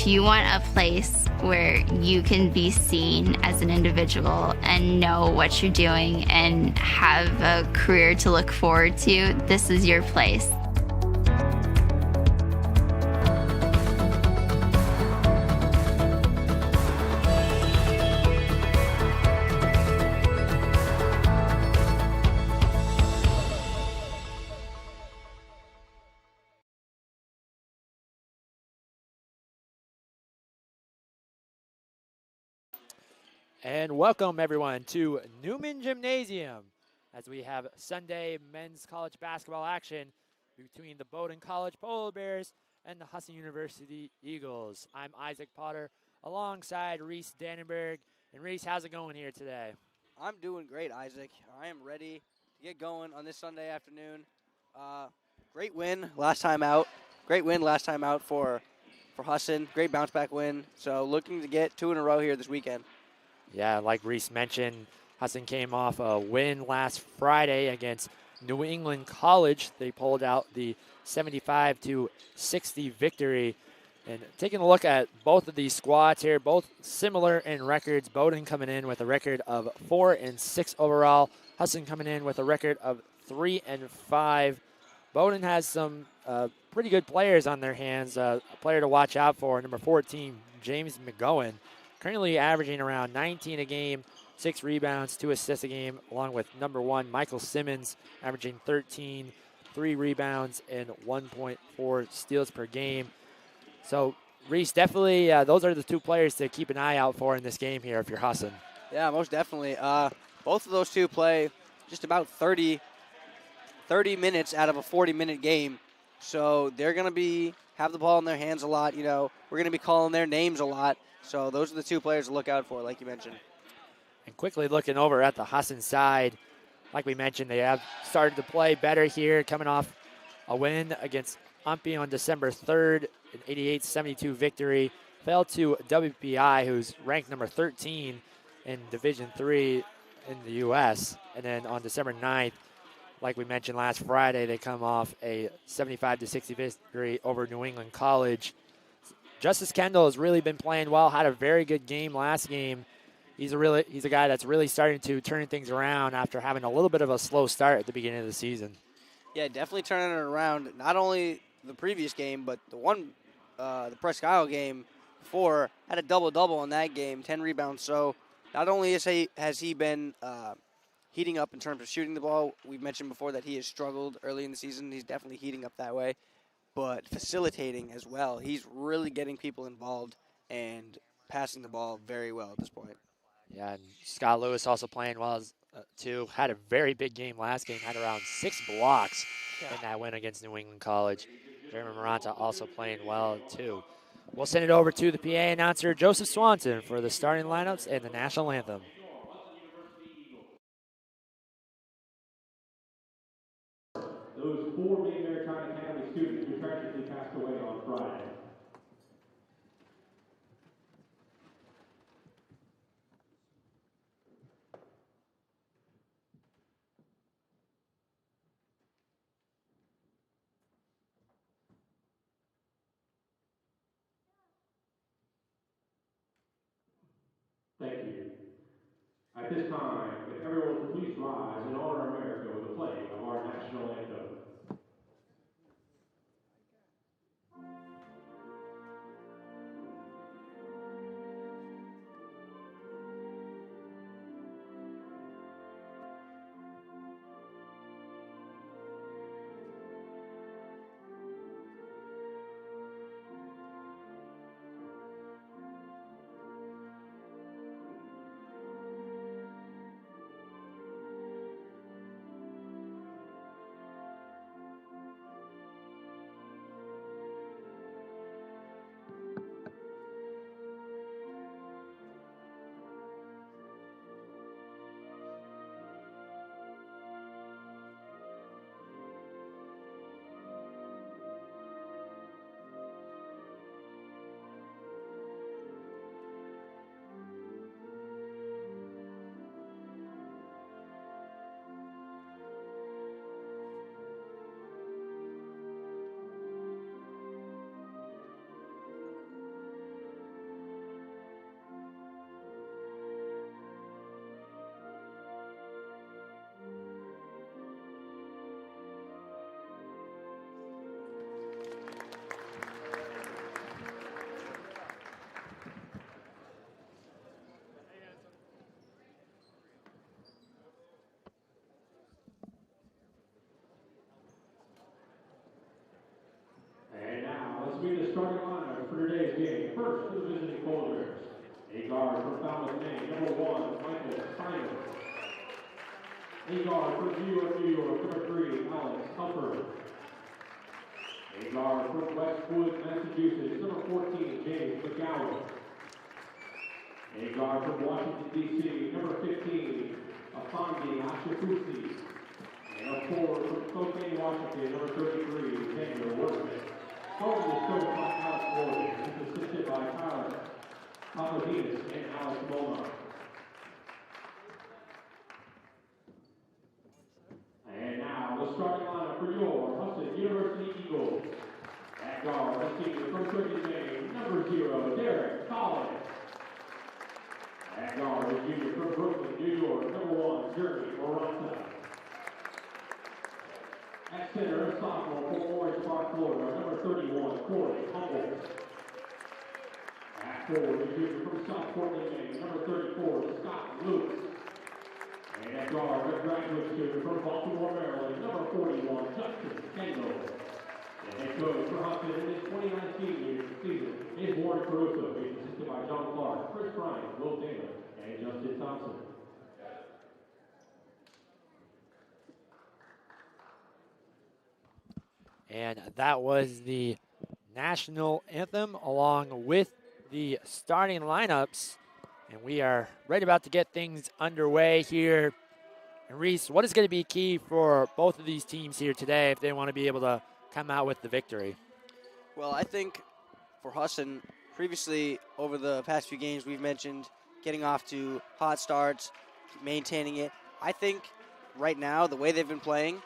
if you want a place where you can be seen as an individual and know what you're doing and have a career to look forward to, this is your place. And welcome everyone to Newman Gymnasium as we have Sunday men's college basketball action between the Bowdoin College Polar Bears and the Husson University Eagles. I'm Isaac Potter alongside Reese Dannenberg. And Reese, how's it going here today? I'm doing great, Isaac. I am ready to get going on this Sunday afternoon. Great win last time out. Great win last time out for Husson. Great bounce back win. So looking to get 2 in a row here this weekend. Yeah, like Reese mentioned, Husson came off a win last Friday against New England College. They pulled out the 75-60 victory. And taking a look at both of these squads here, both similar in records. Bowdoin coming in with a record of 4-6 overall. Husson coming in with a record of 3-5. Bowdoin has some pretty good players on their hands. A player to watch out for, number 14, James McGowan. Currently averaging around 19 a game, 6 rebounds, 2 assists a game, along with number 1, Michael Simmons, averaging 13, 3 rebounds, and 1.4 steals per game. So, Reese, definitely those are the 2 players to keep an eye out for in this game here if you're Husson. Yeah, most definitely. Both of those 2 play just about 30 minutes out of a 40-minute game. So they're going to have the ball in their hands a lot. You know, we're going to be calling their names a lot. So those are the 2 players to look out for, like you mentioned. And quickly looking over at the Husson side, like we mentioned, they have started to play better here, coming off a win against Umpy on December 3rd, an 88-72 victory. Fell to WPI, who's ranked number 13 in Division III in the U.S. And then on December 9th, like we mentioned last Friday, they come off a 75-60 victory over New England College. Justice Kendall has really been playing well, had a very good game last game. He's a guy that's really starting to turn things around after having a little bit of a slow start at the beginning of the season. Yeah, definitely turning it around. Not only the previous game, but the Presque Isle game before, had a double-double in that game, 10 rebounds. So not only has he been heating up in terms of shooting the ball, we've mentioned before that he has struggled early in the season. He's definitely heating up that way. But facilitating as well. He's really getting people involved and passing the ball very well at this point. Yeah, and Scott Lewis also playing well too. Had a very big game last game. Had around 6 blocks in that win against New England College. Jeremy Maranta also playing well too. We'll send it over to the PA announcer, Joseph Swanson, for the starting lineups and the national anthem. Those 4 Maine Maritime Academy students who tragically passed away on Friday. Thank you. At this time, if everyone could please rise and honor America with a playing of our national anthem. starting lineup for today's game. First for the visiting Boulders. A guard from Falmouth, Maine, number 1, Michael Simon. A guard from New York, number 3, Alex Hupper. A guard from Westwood, Massachusetts, number 14, James McGowan. A guard from Washington, D.C., number 15, Afandi Ashafusi. And a forward from Spokane, Washington, number 33, Daniel Workman. Starting the scope by Alex Morgan, who's assisted by Tyler Papadidis and Alex Molnar. And now the starting lineup for your Husson University Eagles. At guard, the senior from Brigham, Maine, number 0, Derek Collins. At guard, the junior from Brooklyn, New York, number 1, Jeremy Moranta. At center, a sophomore from Orange Park, Florida, number 31, Corey Humboldt. At forward, the junior from South Portland, Maine, number 34, Scott Lewis. And at guard, a graduate student from Baltimore, Maryland, number 41, Justin Kendall. And head coach for Husson in this 2019 season is Warren Caruso, being assisted by John Clark, Chris Bryant, Will Taylor, and Justin Thompson. And that was the national anthem along with the starting lineups. And we are right about to get things underway here. And Reese, what is going to be key for both of these teams here today if they want to be able to come out with the victory? Well, I think for Husson, previously over the past few games, we've mentioned getting off to hot starts, maintaining it. I think right now, the way they've been playing,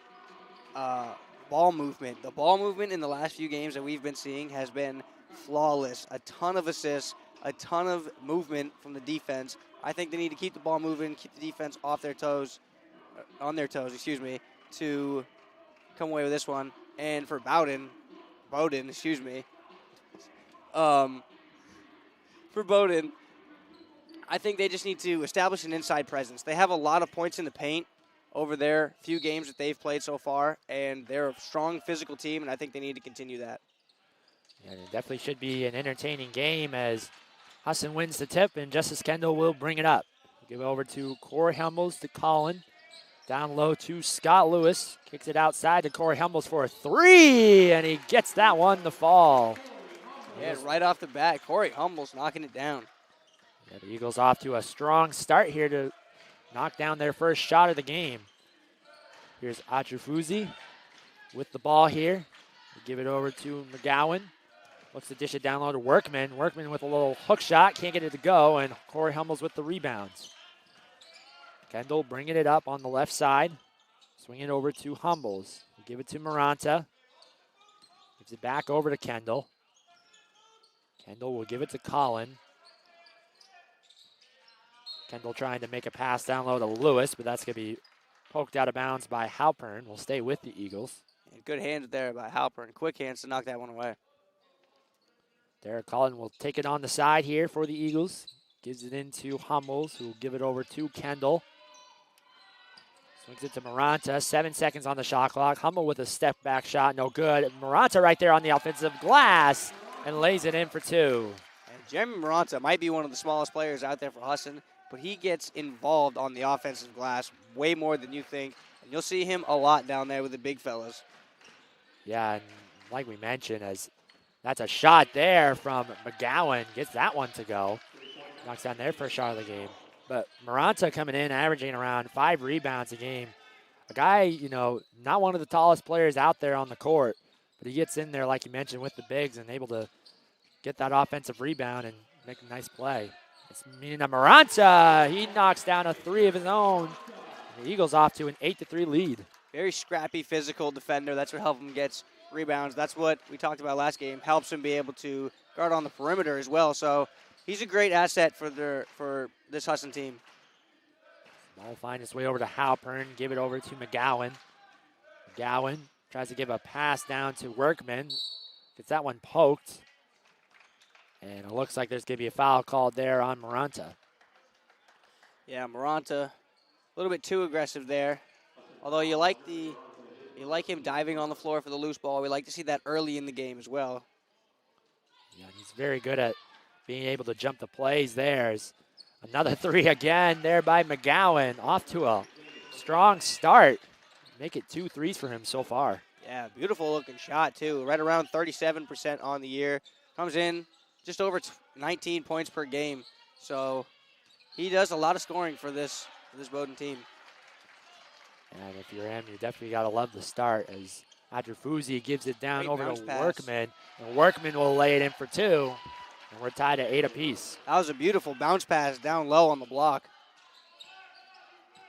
ball movement. The ball movement in the last few games that we've been seeing has been flawless. A ton of assists, a ton of movement from the defense. I think they need to keep the ball moving, keep the defense on their toes, to come away with this one. And for Bowdoin, I think they just need to establish an inside presence. They have a lot of points in the paint over their few games that they've played so far, and they're a strong physical team, and I think they need to continue that. Yeah, it definitely should be an entertaining game as Husson wins the tip, and Justice Kendall will bring it up. Give it over to Corey Helmels to Colin. Down low to Scott Lewis. Kicks it outside to Corey Helmels for a 3, and he gets that one to fall. Yeah, right off the bat, Corey Humboldt knocking it down. Yeah, the Eagles off to a strong start here to knock down their first shot of the game. Here's Achufuzi with the ball here. We give it over to McGowan. Looks to dish it down low to Workman. Workman with a little hook shot. Can't get it to go, and Corey Humboldt with the rebounds. Kendall bringing it up on the left side. Swing it over to Humbles. We give it to Moranta. Gives it back over to Kendall. Kendall will give it to Colin. Kendall trying to make a pass down low to Lewis, but that's going to be poked out of bounds by Halpern. Will stay with the Eagles. And good hands there by Halpern. Quick hands to knock that one away. Derek Collin will take it on the side here for the Eagles. Gives it into Humbles, who will give it over to Kendall. Swings it to Moranta. 7 seconds on the shot clock. Hummel with a step back shot. No good. Moranta right there on the offensive glass and lays it in for 2. And Jeremy Moranta might be one of the smallest players out there for Husson, but he gets involved on the offensive glass way more than you think. And you'll see him a lot down there with the big fellas. Yeah, and like we mentioned, as that's a shot there from McGowan. Gets that one to go. Knocks down their first shot of the game. But Moranta coming in, averaging around 5 rebounds a game. A guy, not one of the tallest players out there on the court, but he gets in there, like you mentioned, with the bigs and able to get that offensive rebound and make a nice play. It's Mina Moranta. He knocks down a 3 of his own. The Eagles off to an 8-3 lead. Very scrappy, physical defender. That's what helps him get rebounds. That's what we talked about last game. Helps him be able to guard on the perimeter as well. So he's a great asset for this Husson team. Ball will find its way over to Halpern. Give it over to McGowan. McGowan tries to give a pass down to Workman. Gets that one poked. And it looks like there's going to be a foul called there on Moranta. Yeah, Moranta, a little bit too aggressive there. Although you like him diving on the floor for the loose ball. We like to see that early in the game as well. Yeah, he's very good at being able to jump the plays there. Another three again there by McGowan. Off to a strong start. Make it 2 threes for him so far. Yeah, beautiful looking shot too. Right around 37% on the year. Comes in just over 19 points per game. So he does a lot of scoring for this Bowdoin team. And if you're him, you definitely got to love the start as Adrifuzi gives it down Great over bounce to pass. Workman. And Workman will lay it in for 2. And we're tied at 8 apiece. That was a beautiful bounce pass down low on the block.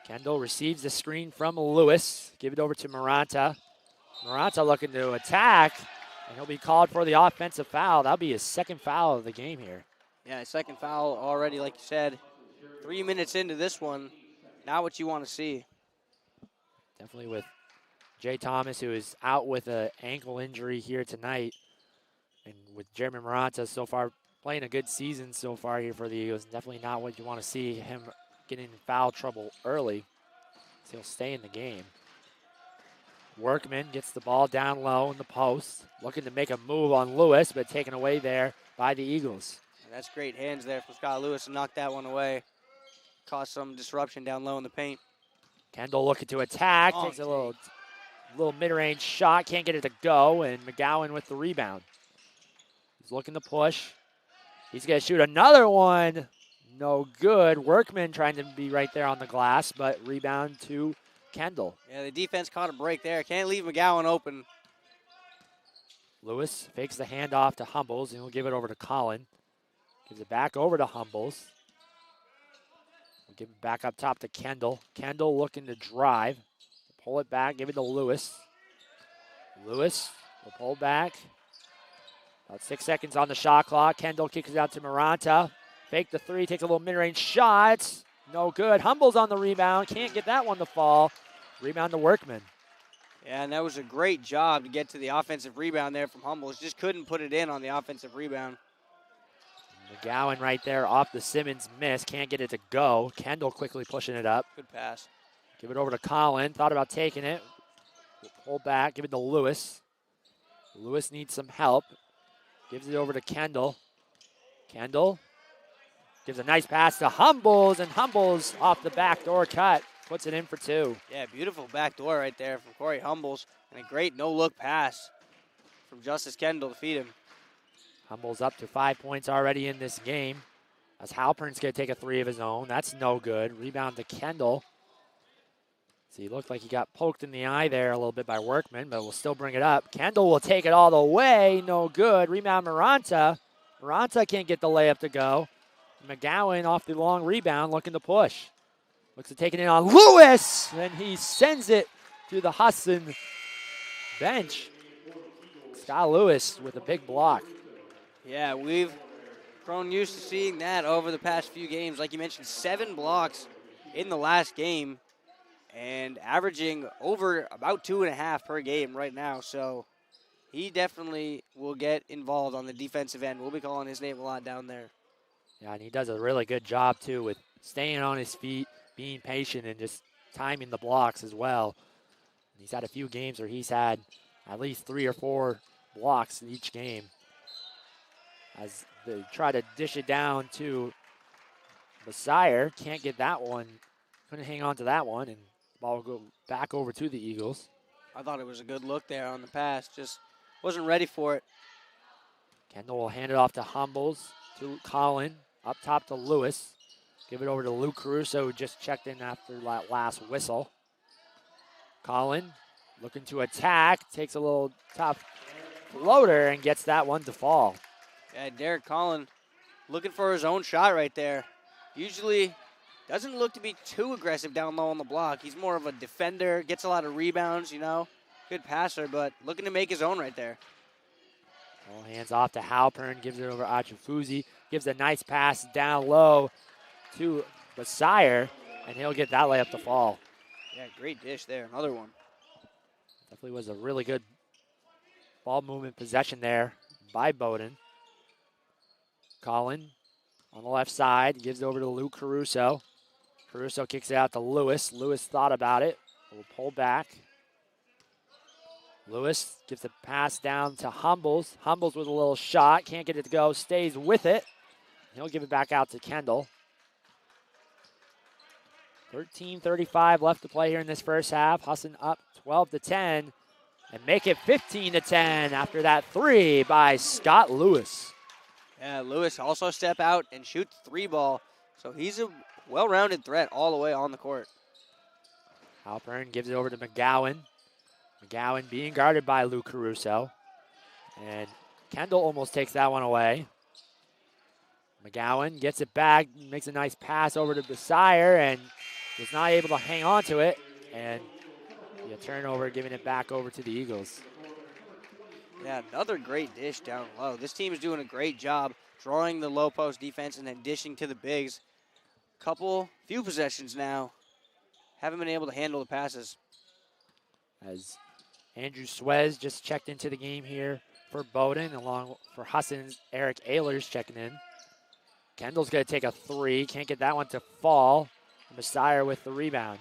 Kendall receives the screen from Lewis. Give it over to Maranta. Maranta looking to attack, and he'll be called for the offensive foul. That'll be his second foul of the game here. Yeah, second foul already, like you said. 3 minutes into this one, not what you want to see. Definitely with Jay Thomas, who is out with an ankle injury here tonight. And with Jeremy Maranta so far playing a good season so far here for the Eagles. Definitely not what you want to see him getting in foul trouble early. So he'll stay in the game. Workman gets the ball down low in the post. Looking to make a move on Lewis, but taken away there by the Eagles. And that's great hands there from Scott Lewis to knock that one away. Caused some disruption down low in the paint. Kendall looking to attack. Takes a little mid-range shot. Can't get it to go. And McGowan with the rebound. He's looking to push. He's going to shoot another one. No good. Workman trying to be right there on the glass, but rebound to Kendall. Yeah, the defense caught a break there. Can't leave McGowan open. Lewis fakes the handoff to Humbles, and he'll give it over to Collin. Gives it back over to Humbles. We'll give it back up top to Kendall. Kendall looking to drive. Pull it back, give it to Lewis. Lewis will pull back. About 6 seconds on the shot clock. Kendall kicks it out to Maranta. Fake the three, takes a little mid-range shot. No good. Humbles on the rebound. Can't get that one to fall. Rebound to Workman. Yeah, and that was a great job to get to the offensive rebound there from Humbles. Just couldn't put it in on the offensive rebound. McGowan right there off the Simmons miss. Can't get it to go. Kendall quickly pushing it up. Good pass. Give it over to Collin. Thought about taking it. Pull back. Give it to Lewis. Lewis needs some help. Gives it over to Kendall. Kendall gives a nice pass to Humbles, and Humbles off the backdoor cut. Puts it in for 2. Yeah, beautiful backdoor right there from Corey Humbles. And a great no-look pass from Justice Kendall to feed him. Humbles up to 5 points already in this game. As Halpern's going to take a 3 of his own. That's no good. Rebound to Kendall. So he looked like he got poked in the eye there a little bit by Workman, but we'll still bring it up. Kendall will take it all the way. No good. Rebound Maranta. Maranta can't get the layup to go. McGowan off the long rebound looking to push. Looks to take it in on Lewis, and he sends it to the Husson bench. Scott Lewis with a big block. Yeah, we've grown used to seeing that over the past few games. Like you mentioned, 7 blocks in the last game and averaging over about 2.5 per game right now. So he definitely will get involved on the defensive end. We'll be calling his name a lot down there. Yeah, and he does a really good job, too, with staying on his feet, being patient, and just timing the blocks as well. He's had a few games where he's had at least 3 or 4 blocks in each game. As they try to dish it down to Messiah. Can't get that one. Couldn't hang on to that one, and the ball will go back over to the Eagles. I thought it was a good look there on the pass. Just wasn't ready for it. Kendall will hand it off to Humbles, to Collin, up top to Lewis. Give it over to Luke Caruso, who just checked in after that last whistle. Collin looking to attack, takes a little tough floater and gets that one to fall. Yeah, Derek Collin looking for his own shot right there. Usually doesn't look to be too aggressive down low on the block. He's more of a defender, gets a lot of rebounds, you know. Good passer, but looking to make his own right there. All hands off to Halpern, gives it over to Achifuzi, gives a nice pass down low to Messiah, and he'll get that layup to fall. Yeah, great dish there, another one. Definitely was a really good ball movement possession there by Bowdoin. Collin on the left side, gives it over to Luke Caruso. Caruso kicks it out to Lewis. Lewis thought about it. Will pull back. Lewis gives a pass down to Humbles. Humbles with a little shot. Can't get it to go. Stays with it. He'll give it back out to Kendall. 13:35 left to play here in this first half. Husson up 12-10 and make it 15-10 after that three by Scott Lewis. Yeah, Lewis also step out and shoot the three ball. So he's a well-rounded threat all the way on the court. Halpern gives it over to McGowan. McGowan being guarded by Lou Caruso. And Kendall almost takes that one away. McGowan gets it back, makes a nice pass over to Besire, and was not able to hang on to it. And a turnover, giving it back over to the Eagles. Yeah, another great dish down low. This team is doing a great job drawing the low post defense and then dishing to the bigs. Few possessions now. Haven't been able to handle the passes. As Andrew Suez just checked into the game here for Bowdoin, along for Husson's Eric Ehlers checking in. Kendall's going to take a three. Can't get that one to fall. Messiah with the rebound.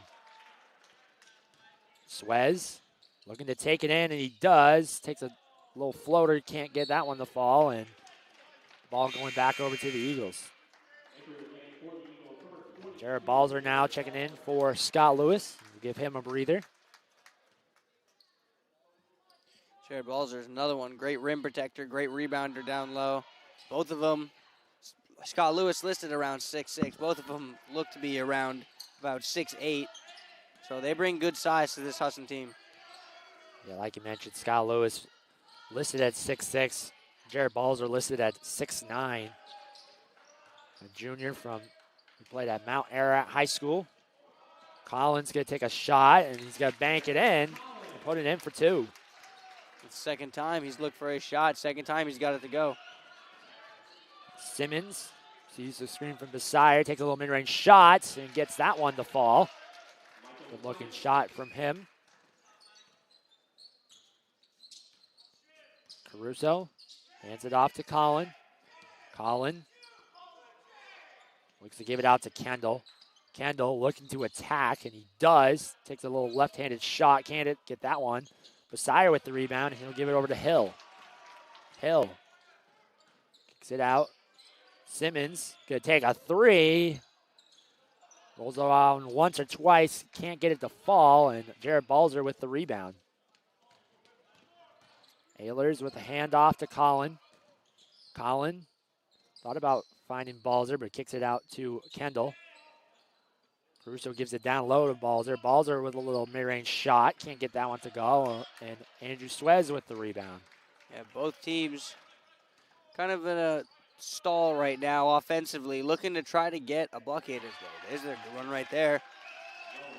Suez looking to take it in, and he does. Takes a little floater. Can't get that one to fall, and ball going back over to the Eagles. Jared Balzer now checking in for Scott Lewis. We'll give him a breather. Jared Balzer is another one. Great rim protector, great rebounder down low. Both of them, Scott Lewis listed around 6'6". Both of them look to be around about 6'8". So they bring good size to this Husson team. Yeah, like you mentioned, Scott Lewis listed at 6'6". Jared Balzer listed at 6'9". A junior who played at Mount Ararat High School. Collins going to take a shot, and he's going to bank it in and put it in for two. It's the second time he's looked for a shot. Second time he's got it to go. Simmons sees the screen from Besire, takes a little mid-range shot, and gets that one to fall. Good-looking shot from him. Caruso hands it off to Colin. Colin looks to give it out to Kendall. Kendall looking to attack, and he does. Takes a little left-handed shot. Can't get that one. Besire with the rebound, and he'll give it over to Hill. Hill kicks it out. Simmons gonna take a three. Rolls around once or twice. Can't get it to fall, and Jared Balzer with the rebound. Ehlers with a handoff to Colin. Colin thought about finding Balzer, but kicks it out to Kendall. Caruso gives it down low to Balzer. Balzer with a little mid-range shot. Can't get that one to go. And Andrew Suez with the rebound. Yeah, both teams kind of in a stall right now offensively, looking to try to get a bucket. There's their run right there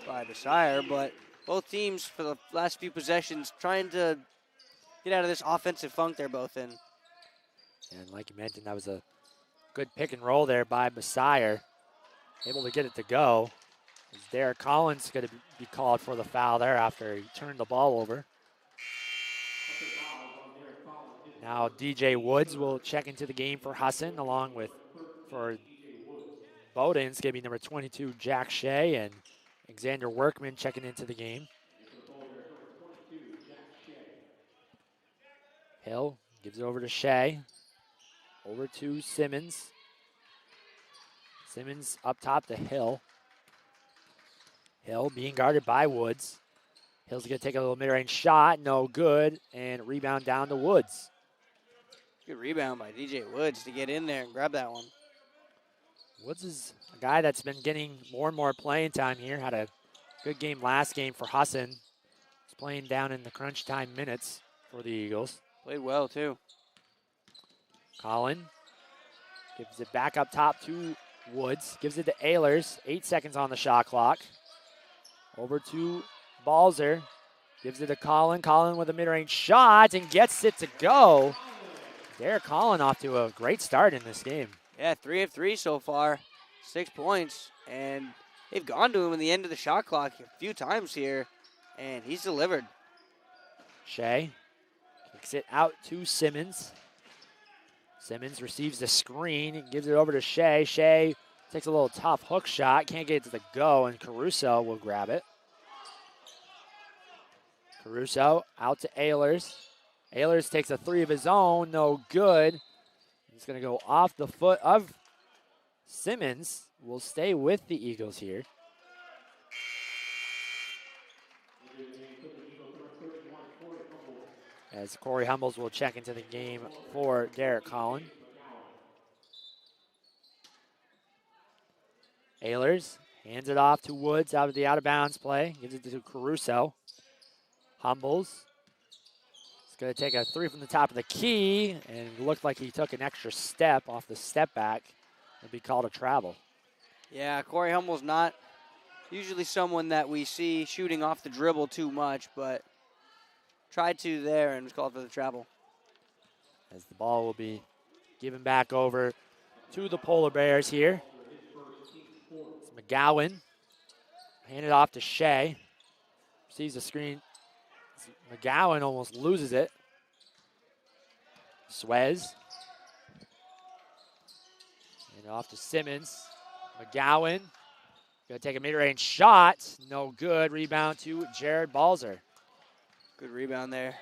by Besire, but both teams for the last few possessions trying to get out of this offensive funk they're both in. And like you mentioned, that was a good pick and roll there by Besire. Able to get it to go. Derek Collins going to be called for the foul there after he turned the ball over. Now DJ Woods will check into the game for Husson, along with for Bowdoin. It's going to be number 22, Jack Shea, and Xander Workman checking into the game. Hill gives it over to Shea. Over to Simmons. Simmons up top to Hill. Hill being guarded by Woods. Hill's going to take a little mid-range shot. No good. And rebound down to Woods. Good rebound by DJ Woods to get in there and grab that one. Woods is a guy that's been getting more and more playing time here. Had a good game last game for Husson. He's playing down in the crunch time minutes for the Eagles. Played well, too. Colin gives it back up top to Woods. Gives it to Ehlers. 8 seconds on the shot clock. Over to Balzer. Gives it to Colin. Colin with a mid-range shot and gets it to go. Derek Collin off to a great start in this game. Yeah, 3 of 3 so far. 6 points. And they've gone to him in the end of the shot clock a few times here. And he's delivered. Shea kicks it out to Simmons. Simmons receives the screen and gives it over to Shea. Shea takes a little tough hook shot. Can't get it to the go, and Caruso will grab it. Caruso out to Ehlers. Ehlers takes a three of his own, no good. He's going to go off the foot of Simmons. Will stay with the Eagles here. As Corey Humbles will check into the game for Derek Collin. Ehlers hands it off to Woods out of the out-of-bounds play. Gives it to Caruso. Humbles. He's going to take a three from the top of the key, and it looked like he took an extra step off the step back. It'll be called a travel. Yeah, Corey Hummel's not usually someone that we see shooting off the dribble too much, but tried to there and was called for the travel. As the ball will be given back over to the Polar Bears here. It's McGowan. Hand it off to Shea. Sees the screen. McGowan almost loses it. Suez. And off to Simmons. McGowan. Going to take a mid-range shot. No good. Rebound to Jared Balzer. Good rebound there.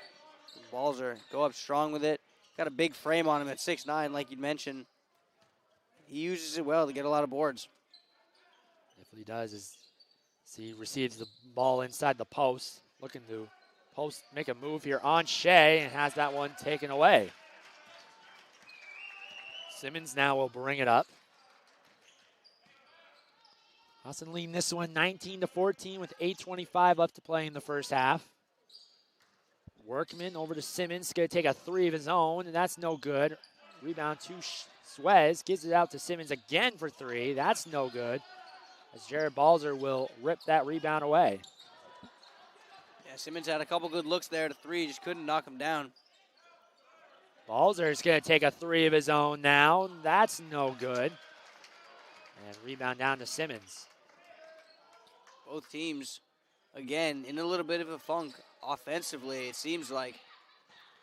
Balzer go up strong with it. Got a big frame on him at 6'9", like you mentioned. He uses it well to get a lot of boards. If what he does is he receives the ball inside the post, looking to make a move here on Shea, and has that one taken away. Simmons now will bring it up. Husson leading this one 19-14 with 8:25 left to play in the first half. Workman over to Simmons, going to take a three of his own, and that's no good. Rebound to Suez, gives it out to Simmons again for three. That's no good, as Jared Balzer will rip that rebound away. Yeah, Simmons had a couple good looks there to three, just couldn't knock him down. Balzer is going to take a three of his own now. That's no good. And rebound down to Simmons. Both teams, again, in a little bit of a funk offensively, it seems like.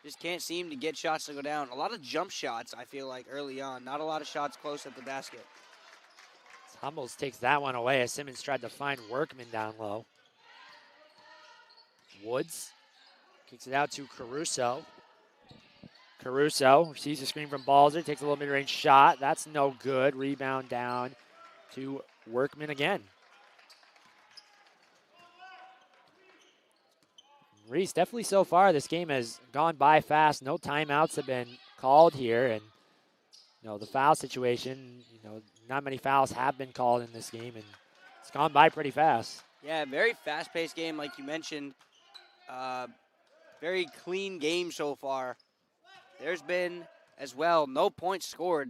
Just can't seem to get shots to go down. A lot of jump shots, I feel like, early on. Not a lot of shots close at the basket. Humbles takes that one away as Simmons tried to find Workman down low. Woods kicks it out to Caruso. Caruso receives the screen from Balzer, takes a little mid-range shot. That's no good. Rebound down to Workman again. Reese, definitely so far, this game has gone by fast. No timeouts have been called here. And, the foul situation, not many fouls have been called in this game. And it's gone by pretty fast. Yeah, very fast-paced game, like you mentioned. Very clean game so far. There's been, as well, no points scored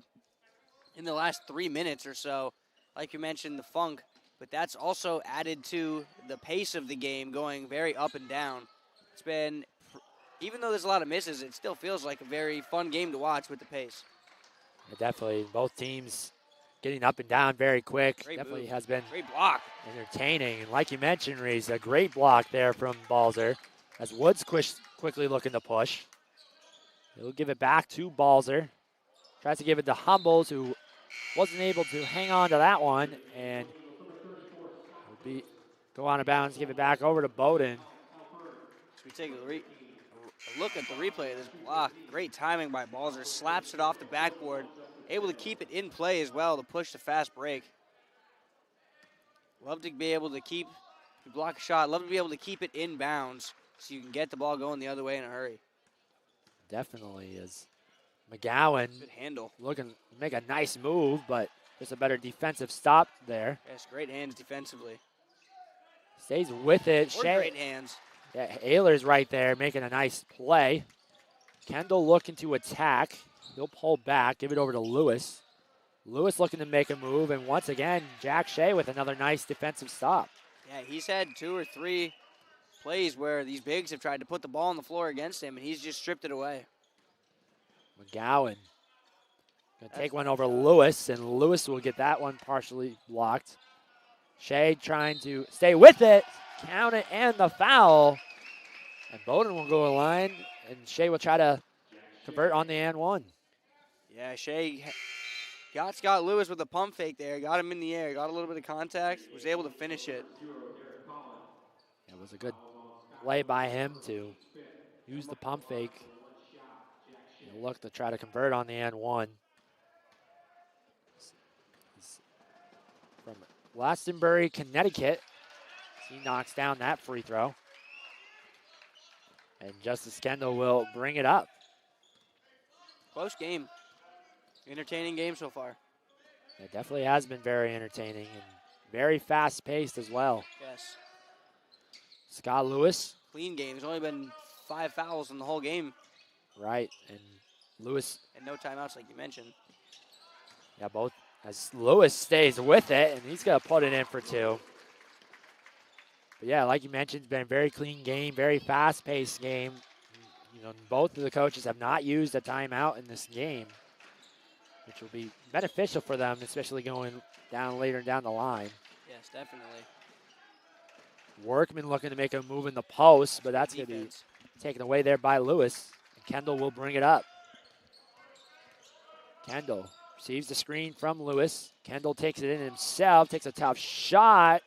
in the last 3 minutes or so. Like you mentioned, the funk. But that's also added to the pace of the game going very up and down. It's been, even though there's a lot of misses, it still feels like a very fun game to watch with the pace. Yeah, definitely, both teams getting up and down very quick. Great Definitely move. has been Great block. entertaining. And like you mentioned, Reese, a great block there from Balzer as Woods quickly looking to push. He'll give it back to Balzer. Tries to give it to Humbles, who wasn't able to hang on to that one. And will go on of bounds, give it back over to Bowdoin. We take a look at the replay of this block. Great timing by Balzer. Slaps it off the backboard. Able to keep it in play as well to push the fast break. Love to be able to block a shot. Love to be able to keep it in bounds so you can get the ball going the other way in a hurry. Definitely is. McGowan Good handle. looking to make a nice move, but just a better defensive stop there. Yes, great hands defensively. Stays with it. Or great hands. Yeah, Ehlers right there making a nice play. Kendall looking to attack. He'll pull back, give it over to Lewis. Lewis looking to make a move, and once again, Jack Shea with another nice defensive stop. Yeah, he's had 2 or 3 plays where these bigs have tried to put the ball on the floor against him, and he's just stripped it away. McGowan gonna take one over Lewis, and Lewis will get that one partially blocked. Shea trying to stay with it, count it, and the foul. And Bowdoin will go a line, and Shea will try to convert on the and one. Yeah, Shea got Scott Lewis with a pump fake there, got him in the air, got a little bit of contact, was able to finish it. It was a good play by him to use the pump fake. And look to try to convert on the end one. He's from Glastonbury, Connecticut. He knocks down that free throw. And Justice Kendall will bring it up. Close game. Entertaining game so far. It definitely has been very entertaining and very fast-paced as well. Yes. Scott Lewis. Clean game. There's only been 5 fouls in the whole game. Right, and Lewis. And no timeouts like you mentioned. Yeah, both. As Lewis stays with it, and he's going to put it in for 2. But yeah, like you mentioned, it's been a very clean game, very fast-paced game. You know, both of the coaches have not used a timeout in this game, which will be beneficial for them, especially going down later down the line. Yes, definitely. Workman looking to make a move in the post, but that's going to be Defense. taken away there by Lewis. And Kendall will bring it up. Kendall receives the screen from Lewis. Kendall takes it in himself, takes a tough shot,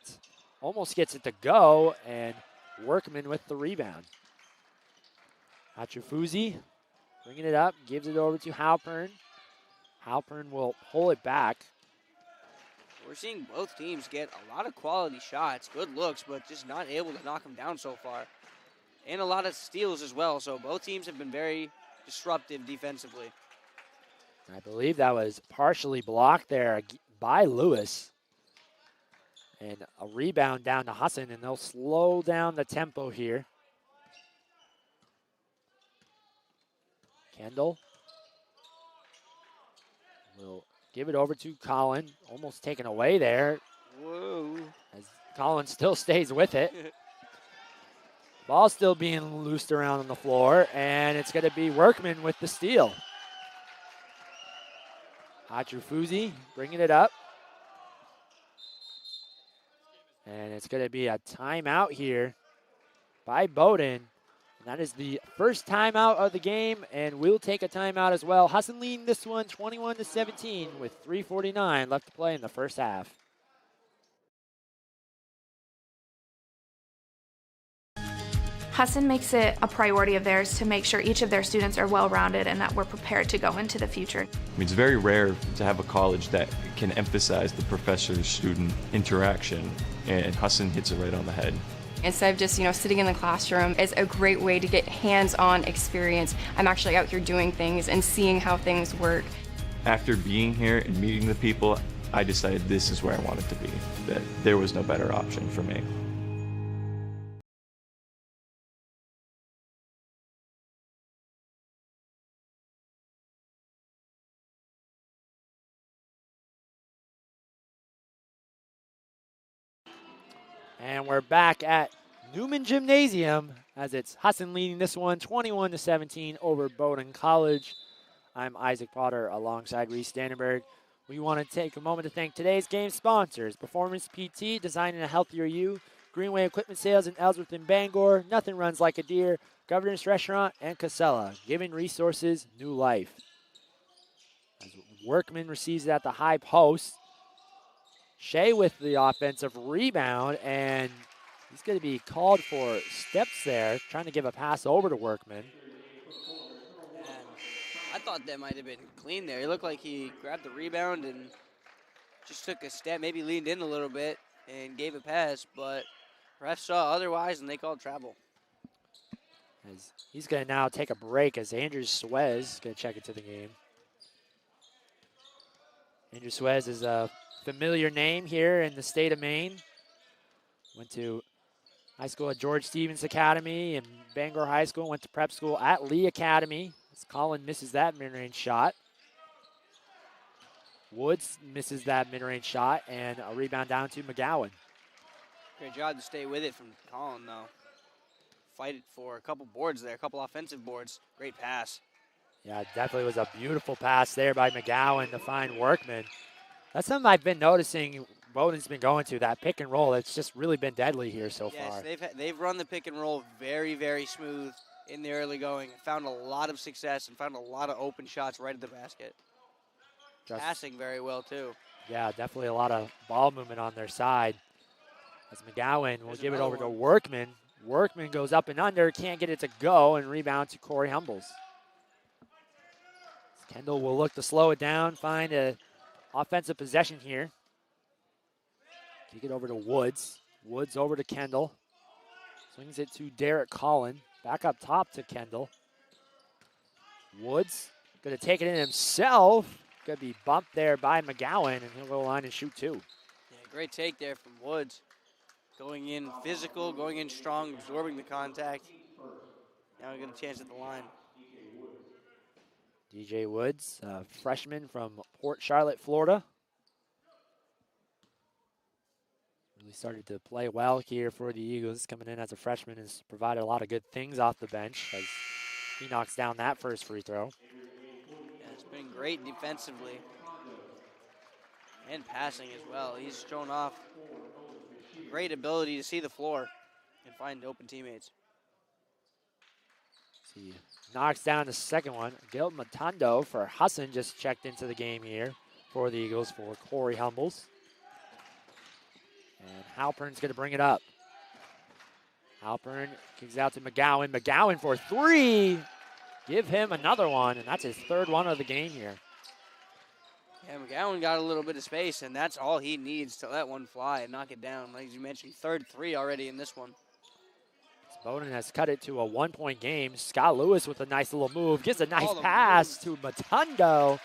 almost gets it to go, and Workman with the rebound. Achufuzi bringing it up, gives it over to Halpern. Halpern will pull it back. We're seeing both teams get a lot of quality shots, good looks, but just not able to knock them down so far. And a lot of steals as well, so both teams have been very disruptive defensively. I believe that was partially blocked there by Lewis. And a rebound down to Husson, and they'll slow down the tempo here. Kendall will give it over to Collin. Almost taken away there. Whoa. As Collin still stays with it. Ball still being loosed around on the floor, and it's going to be Workman with the steal. Achufuzi bringing it up. And it's going to be a timeout here by Bowdoin. And that is the first timeout of the game, and we'll take a timeout as well. Husson leading this one 21-17 with 3:49 left to play in the first half. Husson makes it a priority of theirs to make sure each of their students are well-rounded and that we're prepared to go into the future. I mean, it's very rare to have a college that can emphasize the professor-student interaction, and Husson hits it right on the head. Instead of just, sitting in the classroom, it's a great way to get hands-on experience. I'm actually out here doing things and seeing how things work. After being here and meeting the people, I decided this is where I wanted to be, that there was no better option for me. And we're back at Newman Gymnasium as it's Husson leading this one 21-17 over Bowdoin College. I'm Isaac Potter alongside Reese Dannenberg. We want to take a moment to thank today's game sponsors: Performance PT, designing a healthier you; Greenway Equipment Sales in Ellsworth and Bangor; Nothing Runs Like a Deer; Governor's Restaurant; and Casella, giving resources new life. As Workman receives it at the high post. Shea with the offensive rebound, and he's going to be called for steps there, trying to give a pass over to Workman. And I thought that might have been clean there. He looked like he grabbed the rebound and just took a step, maybe leaned in a little bit and gave a pass, but refs saw otherwise and they called travel. As he's going to now take a break as Andrew Suez is going to check into the game. Andrew Suez is a familiar name here in the state of Maine. Went to high school at George Stevens Academy and Bangor High School. Went to prep school at Lee Academy. As Collin misses that mid-range shot. Woods misses that mid-range shot, and a rebound down to McGowan. Great job to stay with it from Collin, though. Fight it for a couple boards there, a couple offensive boards. Great pass. Yeah, it definitely was a beautiful pass there by McGowan to find Workman. That's something I've been noticing Bowdoin's been going to, that pick and roll. It's just really been deadly here so far. Yes, they've run the pick and roll very, very smooth in the early going. Found a lot of success and found a lot of open shots right at the basket. Passing very well, too. Yeah, definitely a lot of ball movement on their side. As McGowan will give it over to Workman. Workman goes up and under, can't get it to go, and rebound to Corey Humbles. Kendall will look to slow it down, find a offensive possession here. Kick it over to Woods. Woods over to Kendall. Swings it to Derek Collin. Back up top to Kendall. Woods going to take it in himself. Going to be bumped there by McGowan, and he'll go line and shoot two. Yeah, great take there from Woods. Going in physical, going in strong, absorbing the contact. Now we get a chance at the line. DJ Woods, a freshman from Port Charlotte, Florida. Really started to play well here for the Eagles. Coming in as a freshman has provided a lot of good things off the bench as he knocks down that first free throw. Yeah, it's been great defensively and passing as well. He's shown off great ability to see the floor and find open teammates. He knocks down the second one. Gil Matondo for Husson just checked into the game here for the Eagles for Corey Humbles. And Halpern's going to bring it up. Halpern kicks out to McGowan. McGowan for three. Give him another one, and that's his third one of the game here. Yeah, McGowan got a little bit of space, and that's all he needs to let one fly and knock it down. Like you mentioned, third three already in this one. Bowdoin has cut it to a 1-point game. Scott Lewis with a nice little move. Gets a nice Oh, the pass to Matondo.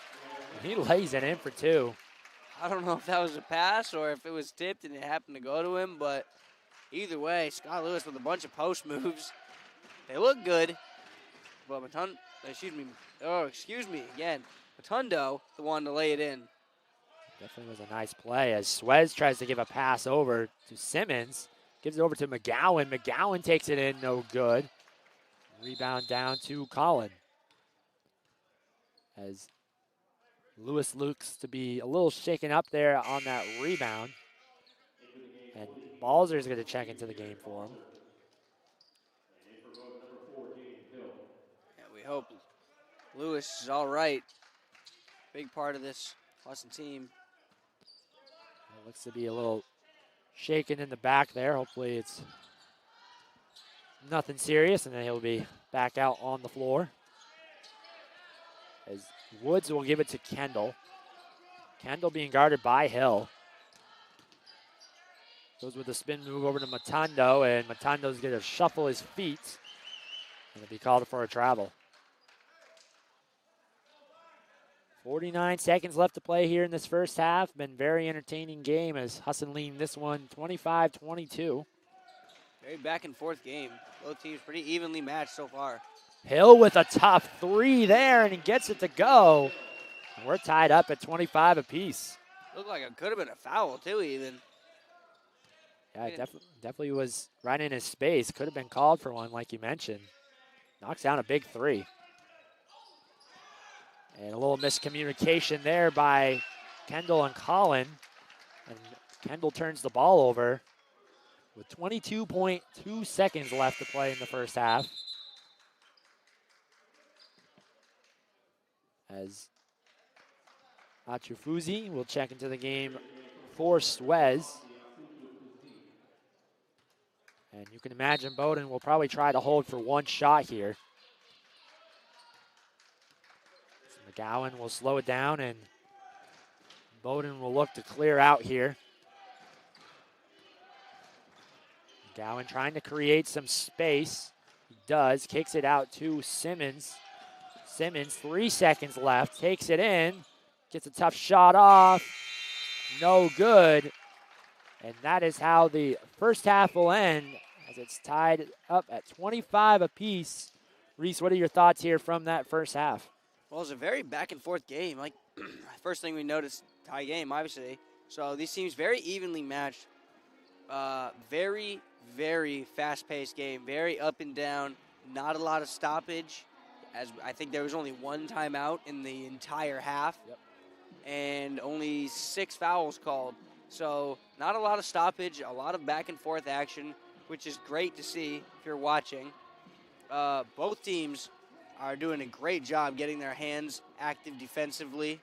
And he lays it in for two. I don't know if that was a pass or if it was tipped and it happened to go to him, but either way, Scott Lewis with a bunch of post moves. They look good, but Matondo, Matondo, the one to lay it in. Definitely was a nice play as Swez tries to give a pass over to Simmons. Gives it over to McGowan. McGowan takes it in, no good. Rebound down to Collin. As Lewis looks to be a little shaken up there on that rebound. And Balzer's going to check into the game for him. Yeah, we hope Lewis is all right. Big part of this Husson team. It looks to be a little shaken in the back there. Hopefully it's nothing serious, and then he'll be back out on the floor. As Woods will give it to Kendall. Kendall being guarded by Hill. Goes with a spin move over to Matondo, and Matondo's going to shuffle his feet, and it'll be called for a travel. 49 seconds left to play here in this first half. Been very entertaining game as Husson leading this one 25-22. Very back and forth game. Both teams pretty evenly matched so far. Hill with a top three there, and he gets it to go. And we're tied up at 25 apiece. Looked like it could have been a foul too even. Yeah, it definitely was right in his space. Could have been called for one like you mentioned. Knocks down a big three. And a little miscommunication there by Kendall and Collin. And Kendall turns the ball over with 22.2 seconds left to play in the first half. As Achufuzi will check into the game for Swez. And you can imagine Bowdoin will probably try to hold for one shot here. McGowan will slow it down, and Bowdoin will look to clear out here. McGowan trying to create some space. He does, kicks it out to Simmons. Simmons, 3 seconds left, takes it in, gets a tough shot off, no good. And that is how the first half will end, as it's tied up at 25 apiece. Reese, what are your thoughts here from that first half? Well, it's a very back and forth game. Like, first thing we noticed, tie game, obviously. So these teams very evenly matched. Very, very fast-paced game. Very up and down. Not a lot of stoppage. As I think there was only one timeout in the entire half. Yep. And only 6 fouls called. So not a lot of stoppage, a lot of back and forth action, which is great to see if you're watching. Both teams are doing a great job getting their hands active defensively.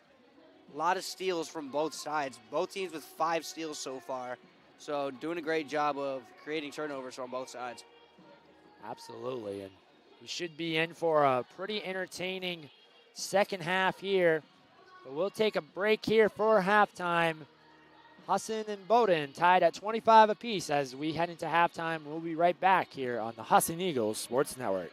A lot of steals from both sides. Both teams with 5 steals so far. So doing a great job of creating turnovers on both sides. Absolutely, and we should be in for a pretty entertaining second half here. But we'll take a break here for halftime. Husson and Bowdoin tied at 25 apiece as we head into halftime. We'll be right back here on the Husson Eagles Sports Network.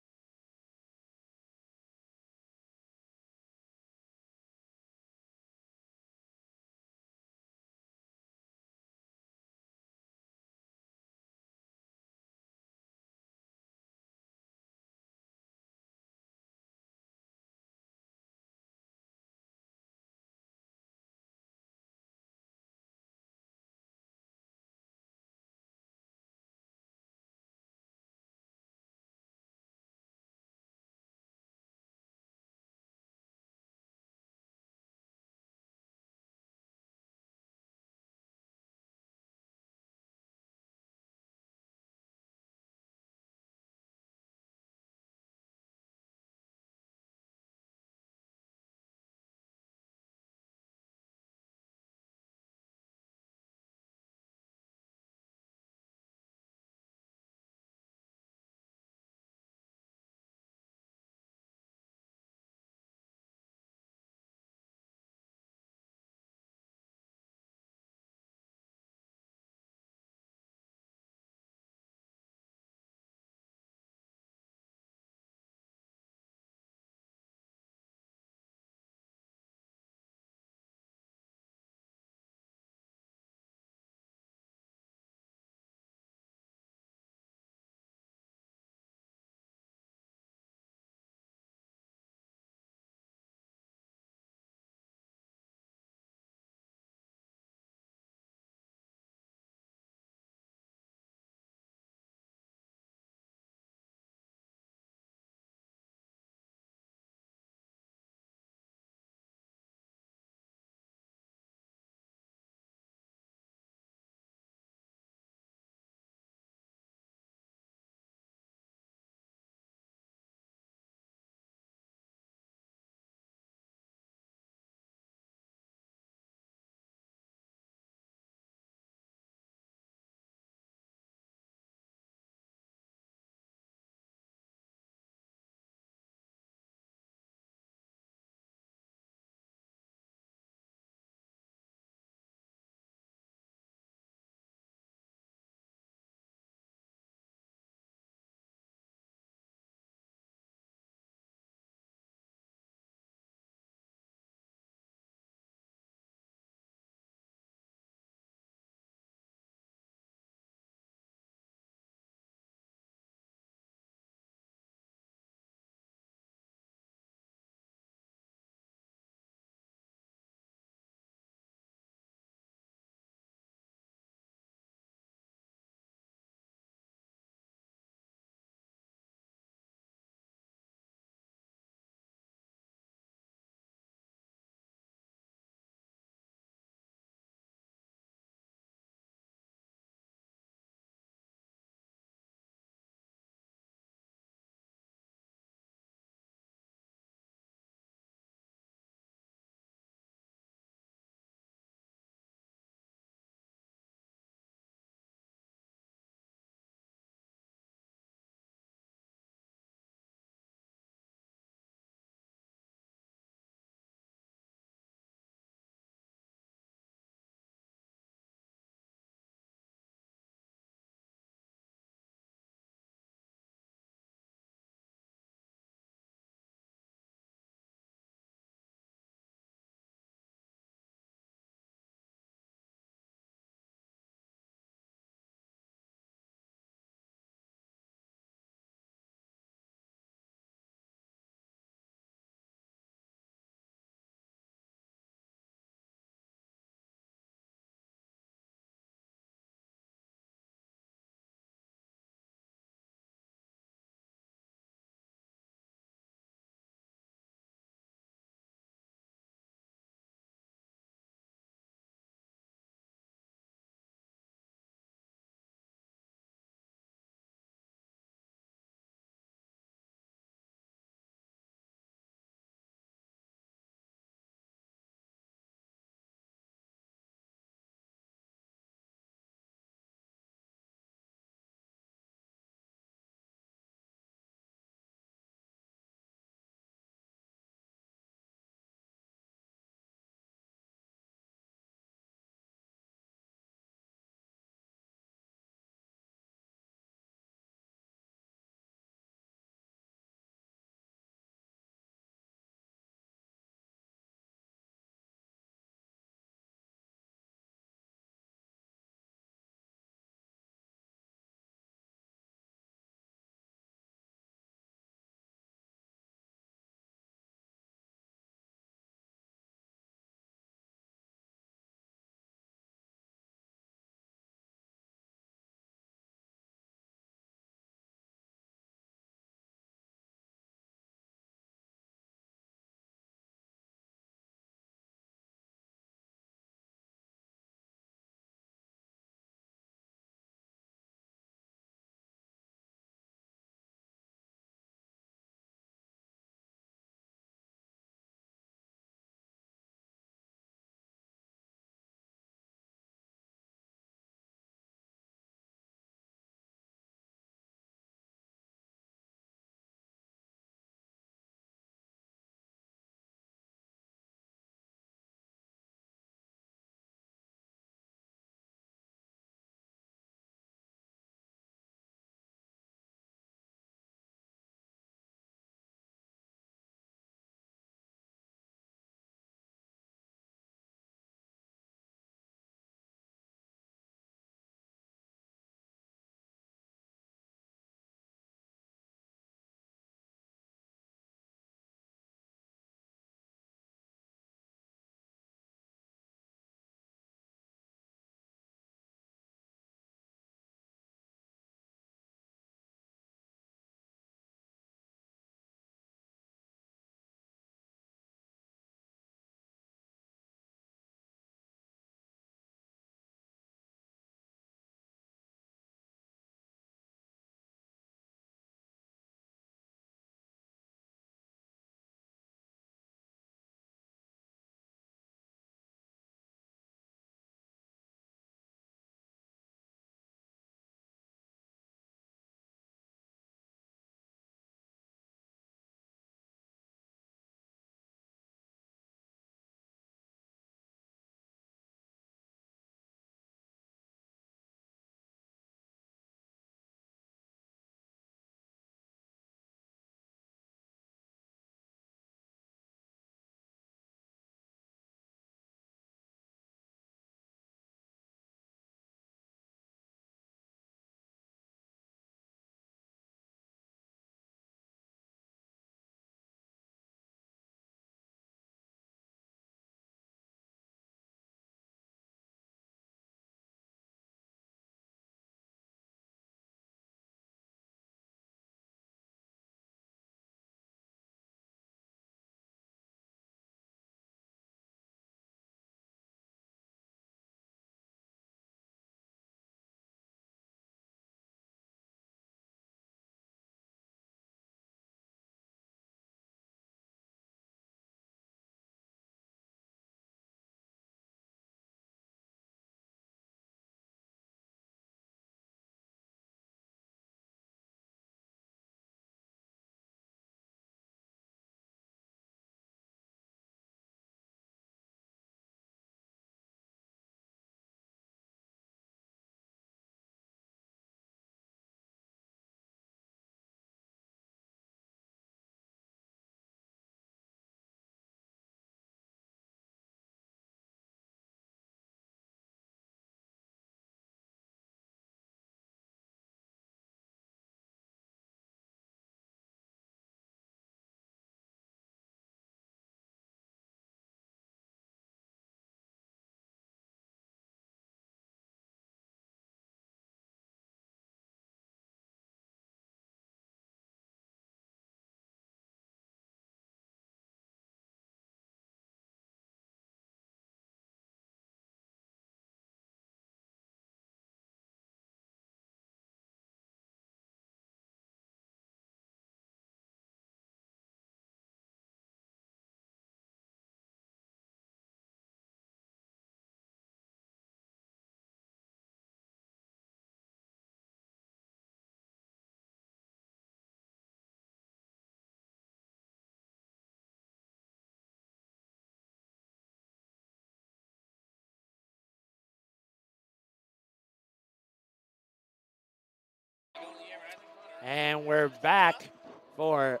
And we're back for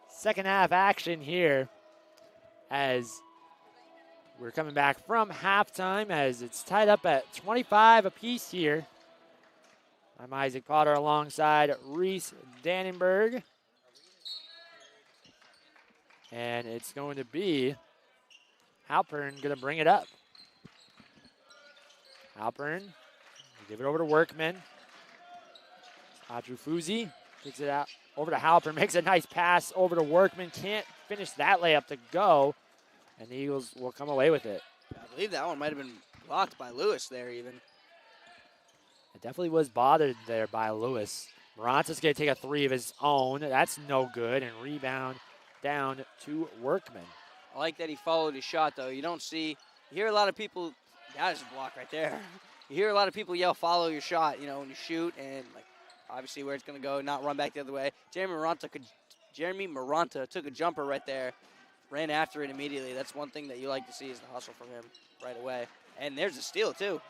second half action here as we're coming back from halftime as it's tied up at 25 apiece here. I'm Isaac Potter alongside Reese Dannenberg. And it's going to be Halpern going to bring it up. Halpern, give it over to Workman. Atrufuzi takes it out over to Halpern, makes a nice pass over to Workman. Can't finish that layup to go, and the Eagles will come away with it. I believe that one might have been blocked by Lewis there even. It definitely was bothered there by Lewis. Moranta's going to take a three of his own. That's no good, and rebound down to Workman. I like that he followed his shot, though. You hear a lot of people, that is a block right there. You hear a lot of people yell, follow your shot, when you shoot, and obviously where it's going to go, not run back the other way. Jeremy Maranta took a jumper right there, ran after it immediately. That's one thing that you like to see is the hustle from him right away. And there's a steal, too.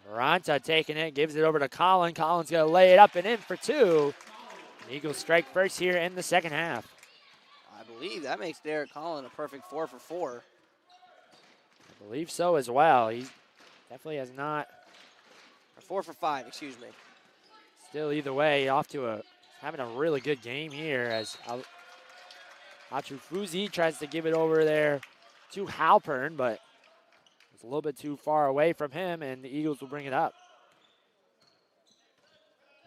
Maranta taking it, gives it over to Collin. Collin's going to lay it up and in for two. The Eagles strike first here in the second half. I believe that makes Derek Collin a perfect 4 for 4. I believe so as well. He definitely has not. Or 4 for 5, excuse me. Still, either way, off to having a really good game here as Atrufuzi tries to give it over there to Halpern, but it's a little bit too far away from him, and the Eagles will bring it up.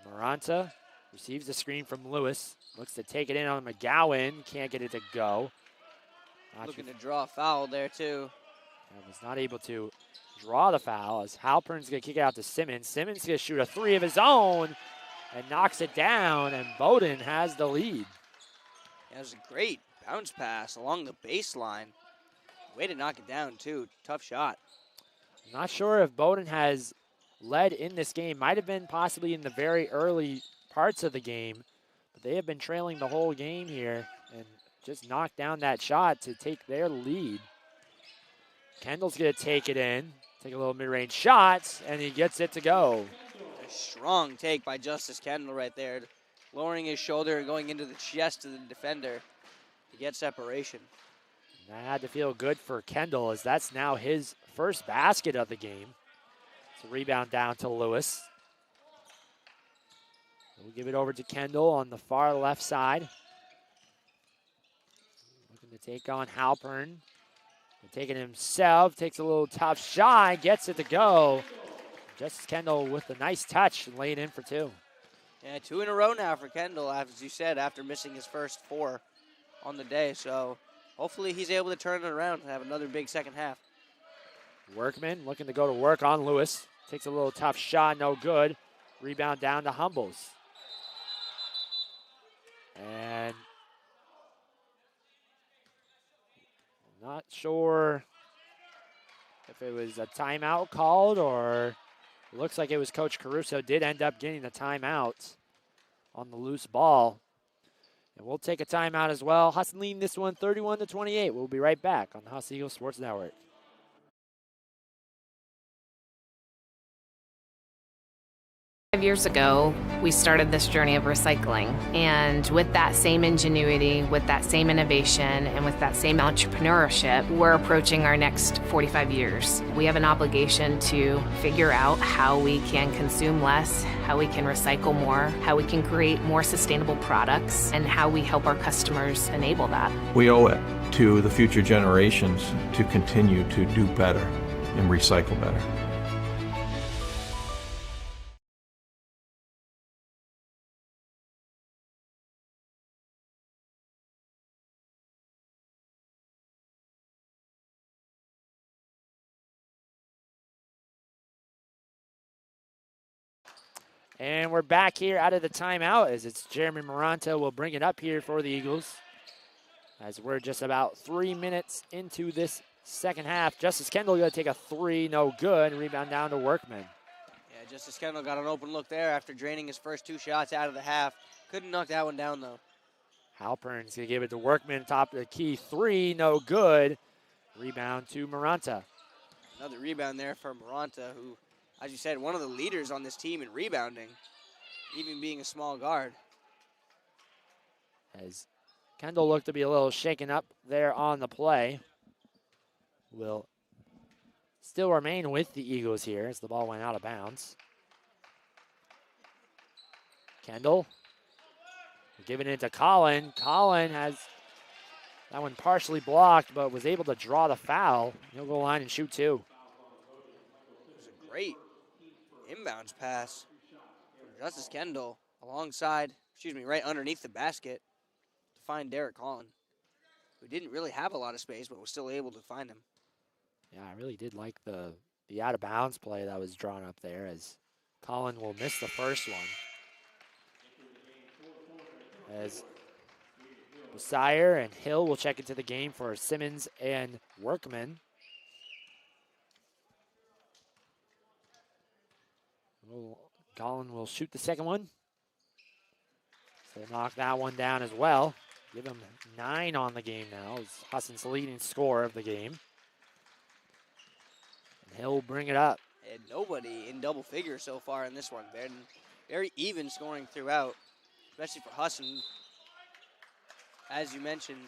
Maranta receives the screen from Lewis. Looks to take it in on McGowan. Can't get it to go. Looking to draw a foul there, too. And was not able to draw the foul as Halpern's going to kick it out to Simmons. Simmons going to shoot a three of his own and knocks it down, and Bowdoin has the lead. That was a great bounce pass along the baseline. Way to knock it down, too. Tough shot. I'm not sure if Bowdoin has led in this game. Might have been possibly in the very early parts of the game. But they have been trailing the whole game here and just knocked down that shot to take their lead. Kendall's going to take it in, take a little mid-range shot, and he gets it to go. A strong take by Justice Kendall right there, lowering his shoulder and going into the chest of the defender to get separation. And that had to feel good for Kendall as that's now his first basket of the game. It's a rebound down to Lewis. We'll give it over to Kendall on the far left side. Looking to take on Halpern. Taking it himself, takes a little tough shot, gets it to go. Justice Kendall with a nice touch and laying in for two. Yeah, 2 in a row now for Kendall, as you said, after missing his first 4 on the day. So hopefully he's able to turn it around and have another big second half. Workman looking to go to work on Lewis. Takes a little tough shot, no good. Rebound down to Humbles. And I'm not sure if it was a timeout called or it looks like it was Coach Caruso did end up getting the timeout on the loose ball. And we'll take a timeout as well. Husson leading this one 31-28. We'll be right back on the Husson Eagles Sports Network. Years ago, we started this journey of recycling, and with that same ingenuity, with that same innovation, and with that same entrepreneurship, we're approaching our next 45 years. We have an obligation to figure out how we can consume less, how we can recycle more, how we can create more sustainable products, and how we help our customers enable that. We owe it to the future generations to continue to do better and recycle better. And we're back here out of the timeout as it's Jeremy Maranta will bring it up here for the Eagles. As we're just about 3 minutes into this second half. Justice Kendall going to take a three, no good. Rebound down to Workman. Yeah, Justice Kendall got an open look there after draining his first 2 shots out of the half. Couldn't knock that one down, though. Halpern's going to give it to Workman, top of the key, three, no good. Rebound to Maranta. Another rebound there for Maranta, who, as you said, one of the leaders on this team in rebounding, even being a small guard. as Kendall looked to be a little shaken up there on the play. Will still remain with the Eagles here as the ball went out of bounds. Kendall giving it to Colin. Colin has that one partially blocked, but was able to draw the foul. He'll go line and shoot two. It was a great inbounds pass from Justice Kendall right underneath the basket to find Derek Collin, who didn't really have a lot of space, but was still able to find him. Yeah, I really did like the out of bounds play that was drawn up there, as Collin will miss the first one. As Bussier and Hill will check into the game for Simmons and Workman. Collin will shoot the second one. So knock that one down as well. Give him 9 on the game now. It's Husson's leading scorer of the game. And Hill will bring it up. And nobody in double figures so far in this one. Been very even scoring throughout, especially for Husson. As you mentioned,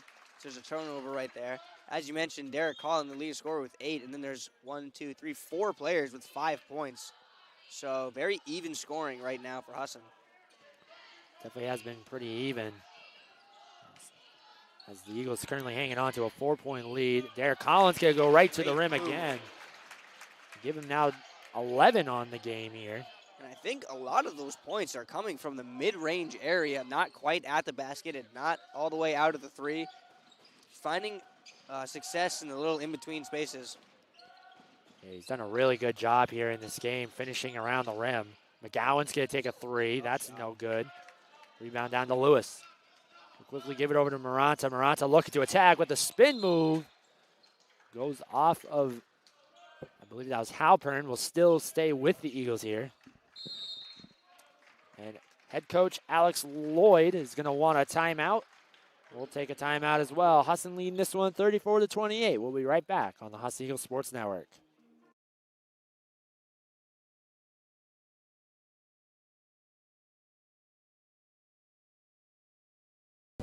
there's a turnover right there. As you mentioned, Derek Collin, the leading scorer with 8, and then there's 4 players with 5 points. So very even scoring right now for Husson. Definitely has been pretty even. As the Eagles currently hanging on to a 4-point lead. Derek Collins going to go right to the rim again. Give him now 11 on the game here. And I think a lot of those points are coming from the mid-range area, not quite at the basket and not all the way out of the 3. Finding success in the little in-between spaces. Yeah, he's done a really good job here in this game, finishing around the rim. McGowan's going to take a 3. That's no good. Rebound down to Lewis. He'll quickly give it over to Maranta. Maranta looking to attack with the spin move. Goes off of, I believe that was Halpern. Will still stay with the Eagles here. And head coach Alex Lloyd is going to want a timeout. We'll take a timeout as well. Husson leading this one 34-28. We'll be right back on the Husson Eagles Sports Network.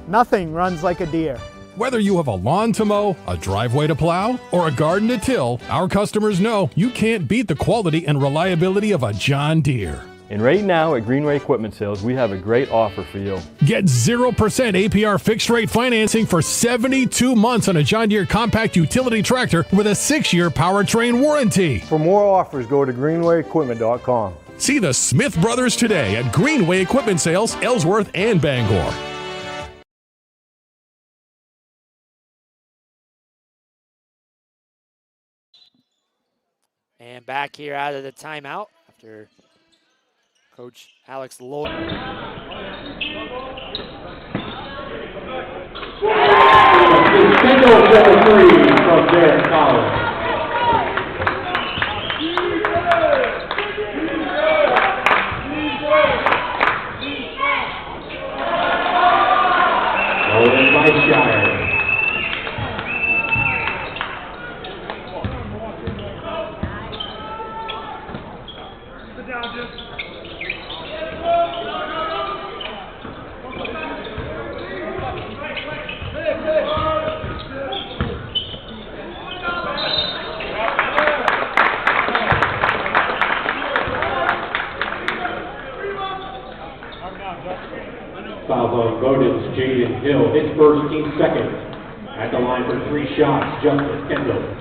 Nothing runs like a deer. Whether you have a lawn to mow, a driveway to plow, or a garden to till, our customers know you can't beat the quality and reliability of a John Deere. And right now at Greenway Equipment Sales, we have a great offer for you. Get 0% APR fixed rate financing for 72 months on a John Deere compact utility tractor with a 6-year powertrain warranty. For more offers, go to greenwayequipment.com. See the Smith Brothers today at Greenway Equipment Sales, Ellsworth and Bangor. And back here out of the timeout after Coach Alex Lloyd. Kendall for 3 from Derek Collins. Golden by Shire. Foul on Bowdoin's Jaden Hill, his first, team second. At the line for 3 shots, Justice Kendall.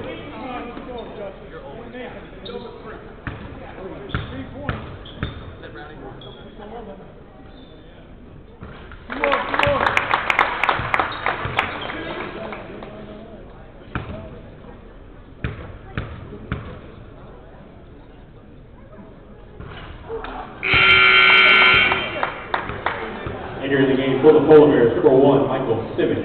Entering the game for the Polar Bears, number 1, Michael Simmons.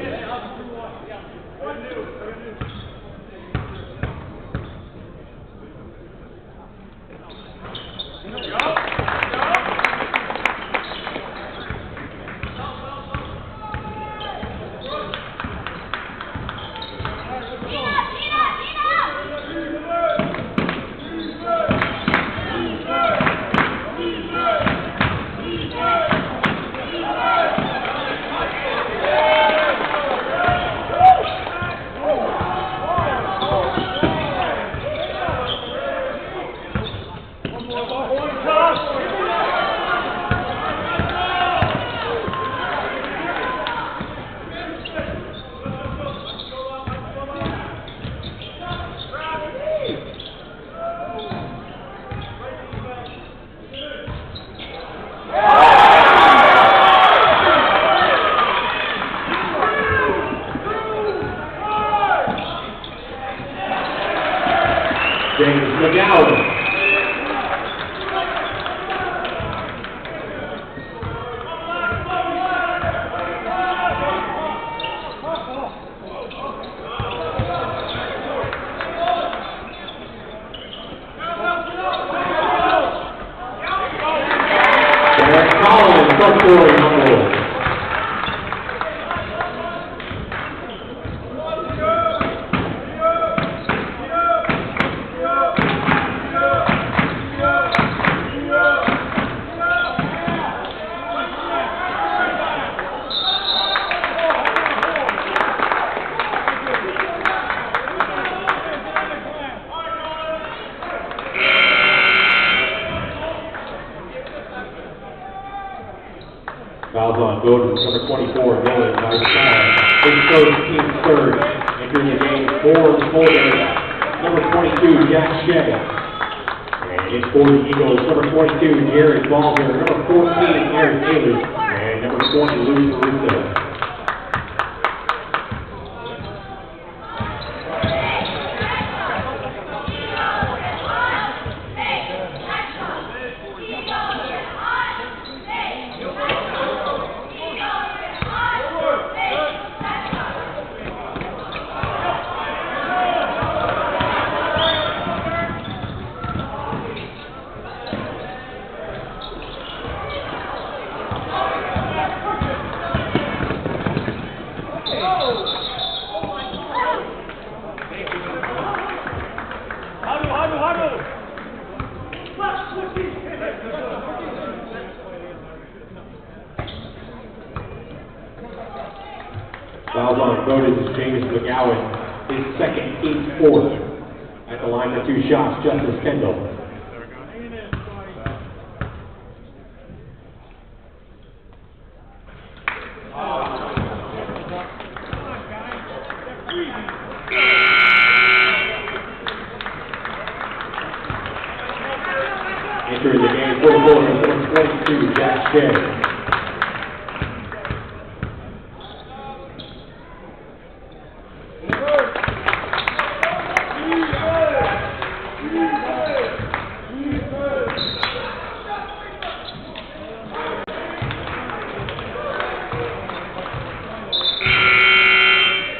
Eric Collins, plus 40 humble. Fouls on Bowdoin, number 24, Miller, nice foul. His first, team's third. Entering the game for the Bulldogs, number 22, Jack Shea. And his for the Eagles, number 22, Jared Balzer, number 14, Aaron Taylor, and number 20, Luke Russo. Fouls on Bowdoin's James McGowan, his second, team's fourth. At the line for 2 shots, Justice Kendall. Entering the game for the Bulldogs, number 22, Jack Shea.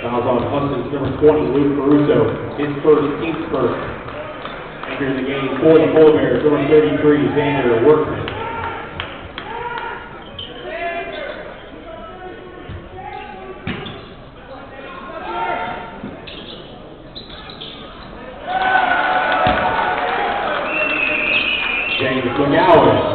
Fouls on Husson's number 20, Luke Caruso, his first, team's first. Entering the game for the Bull Bears, number 33, Xander Workman. James McGowan.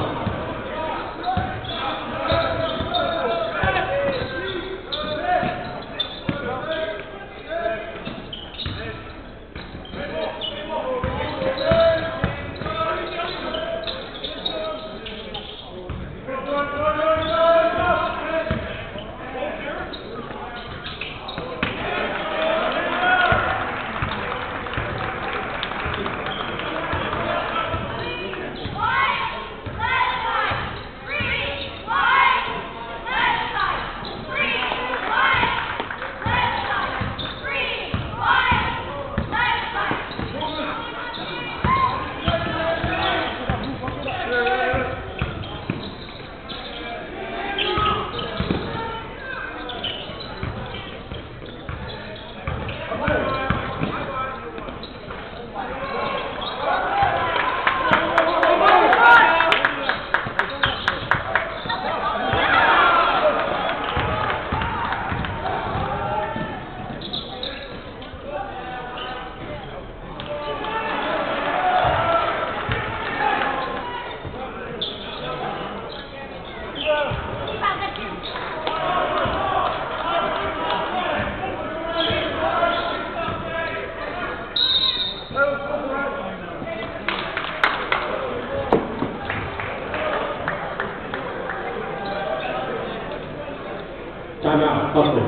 Timeout, Husson.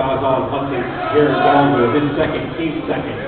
Fouls on Husson. Jared Balzer, his second, team second.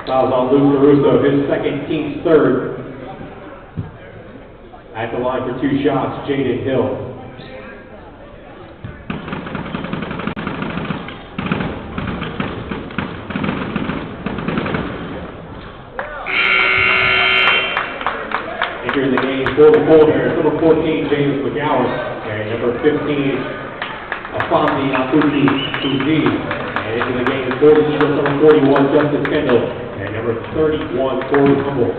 Fouls on Luke Caruso, his second, team's third. At the line for 2 shots, Jaden Hill. Entering the game for the Bulldogs, number 14, James McGowan, and number 15, Afamdi Afuzi. And into the game for the Eagles, number 41, Justice Kendall, and number 31, Corey Humble.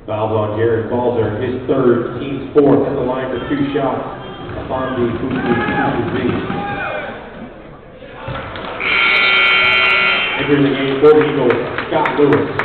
Fouls on Jared Balzer, his third, team's fourth, at the line for 2 shots. Afamdi Afuzi. Entering the game for the Eagles, Scott Lewis.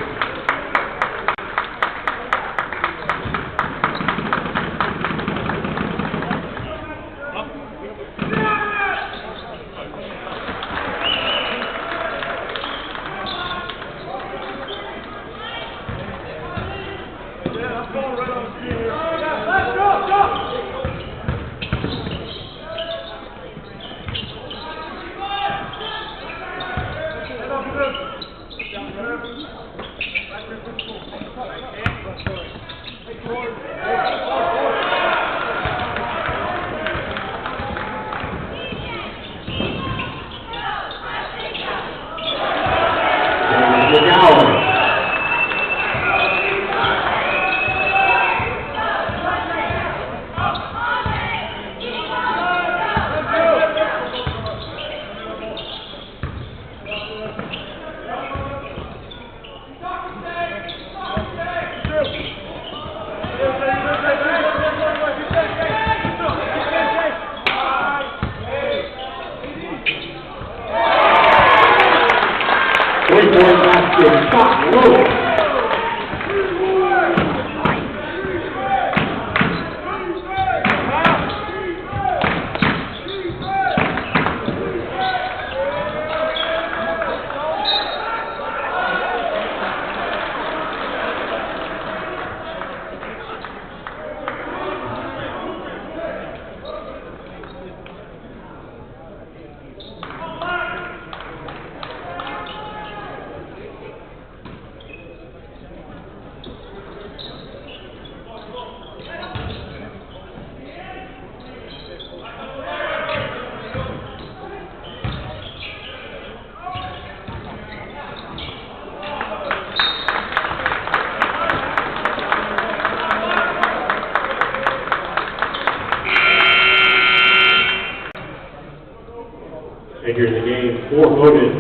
Entering the game, 4 voted,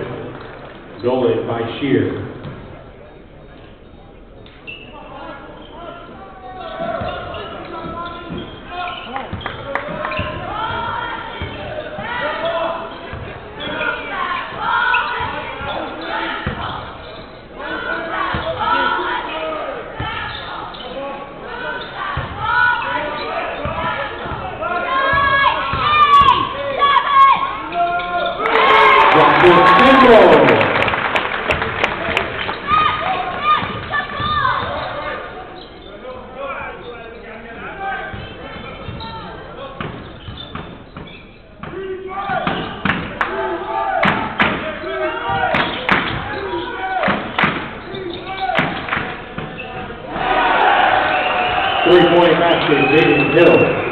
Nolan by Shear. Foul. 3-point basket, Jaden Hill.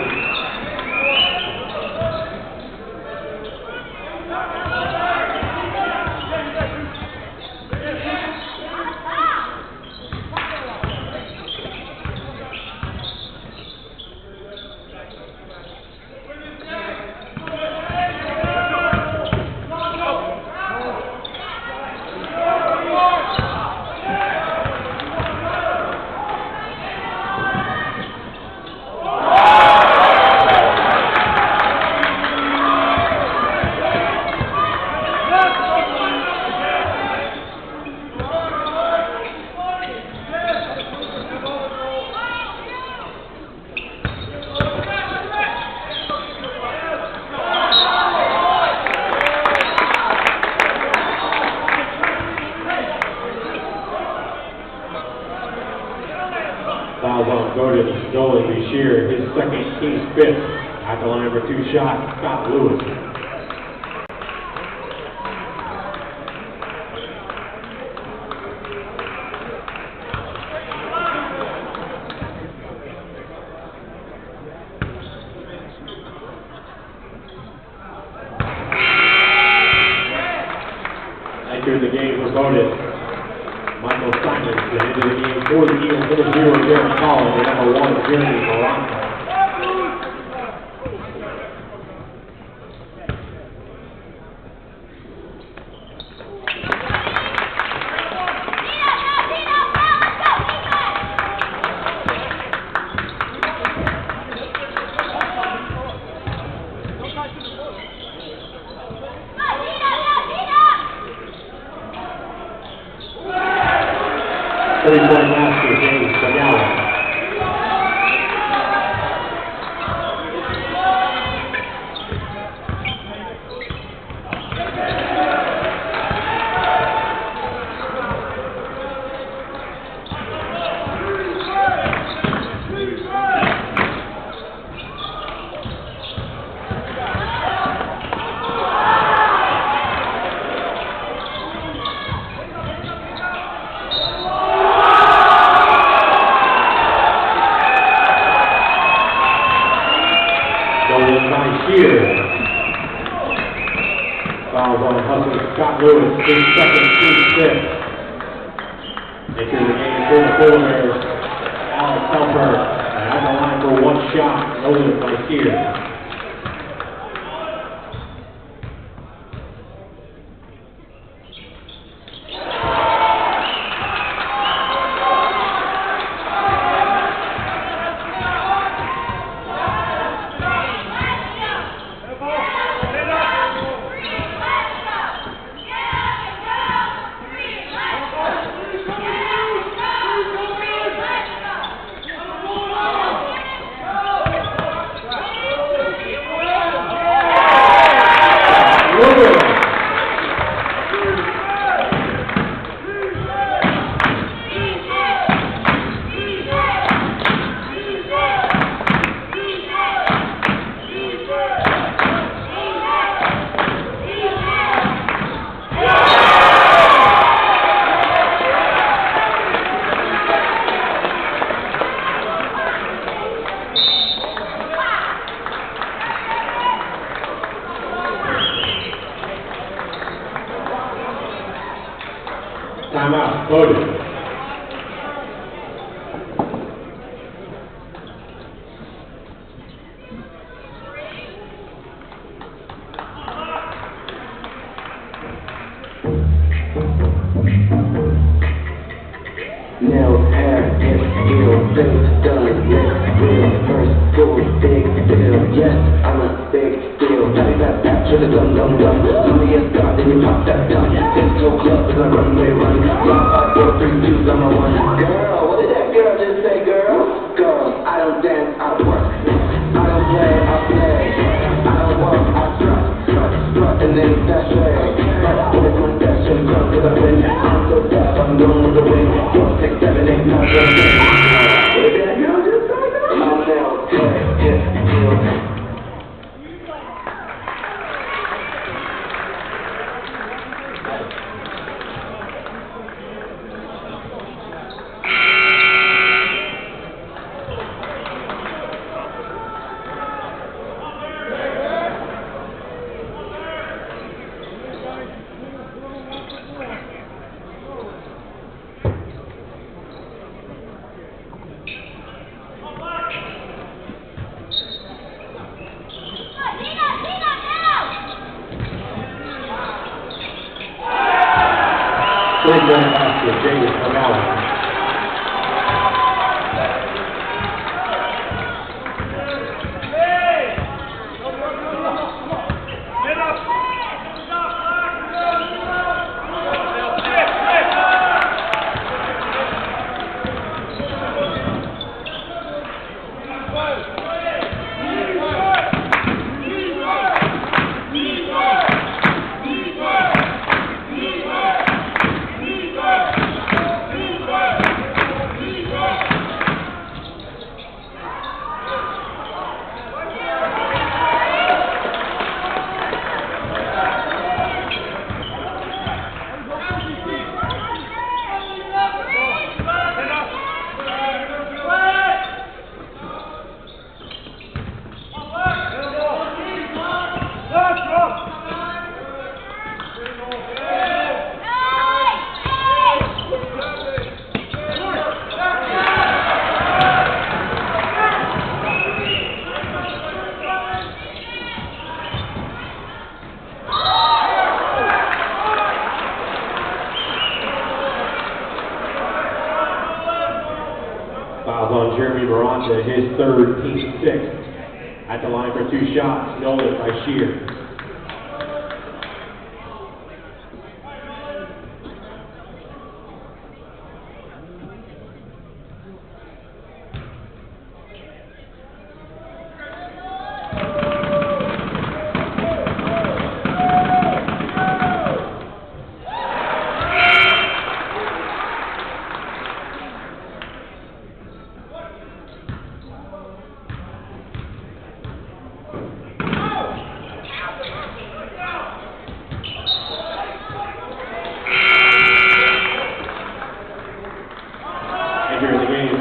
Fouls on Nolan Bashir, his second, team's fifth. At the line for 2 shots, Scott Lewis. Entered the game for Bowdoin. Michael Simons into the game for the Eagles. Number 0, Derek Collins, and number 1, Jeremy Morocco. Three-point basket, James Sagala. Fouls on Husson Scott Lewis, his second, team's fifth. Entering the game for the Polar Bears, Alex Helper, and on the line for 1 shot, Nolan Bashir. Timeout, Bowdoin. Nails, hair, get skill, things done, next real, first go, big deal, yes, I'm a big deal, back to the dum dum dum, do me a start, then you pop that dumb, disco club is a runway run, rock 5, 4, 3, 2, I'm a one, girl, what did that girl just say, girl? Girls, I don't dance, I work, I don't play, I play, I don't walk, I strut, and then that's right, but this one cause I win. I'm so tough, I'm known for the win. 4, 6, 7, 8, 9, 10. I'm now dead. His third, team sixth. At the line for 2 shots, no lift by Shear.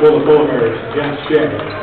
Full of overs, Jack Shea.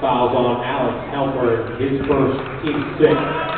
Fouls on Alex Helper, his first, team 6.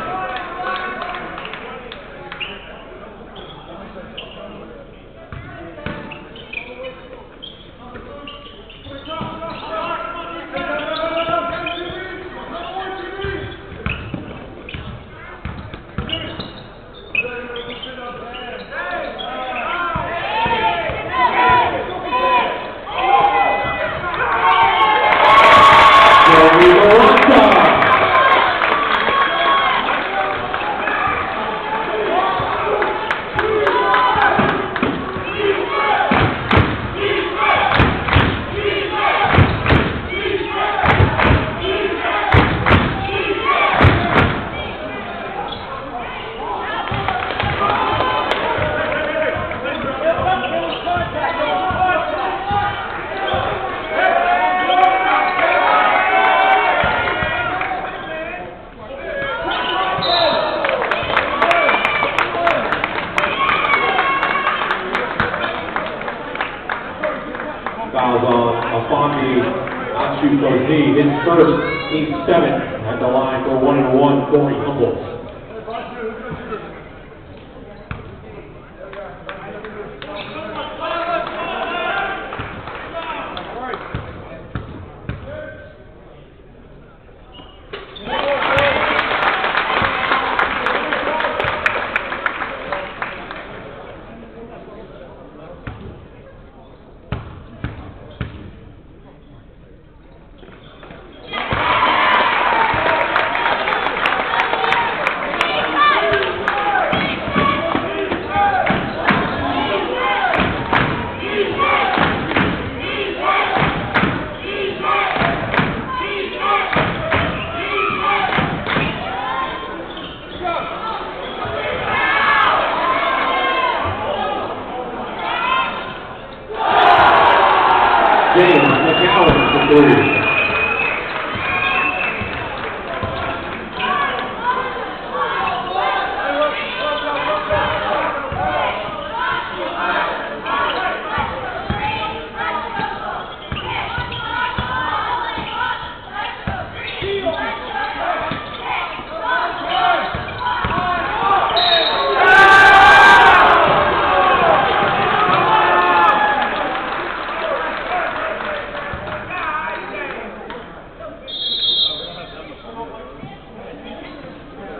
His first, team 7 at the line for 1-1, Corey Humbles.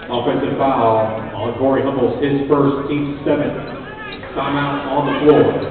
Offensive foul on Corey Humbles, his first, team 7. Timeout on the floor.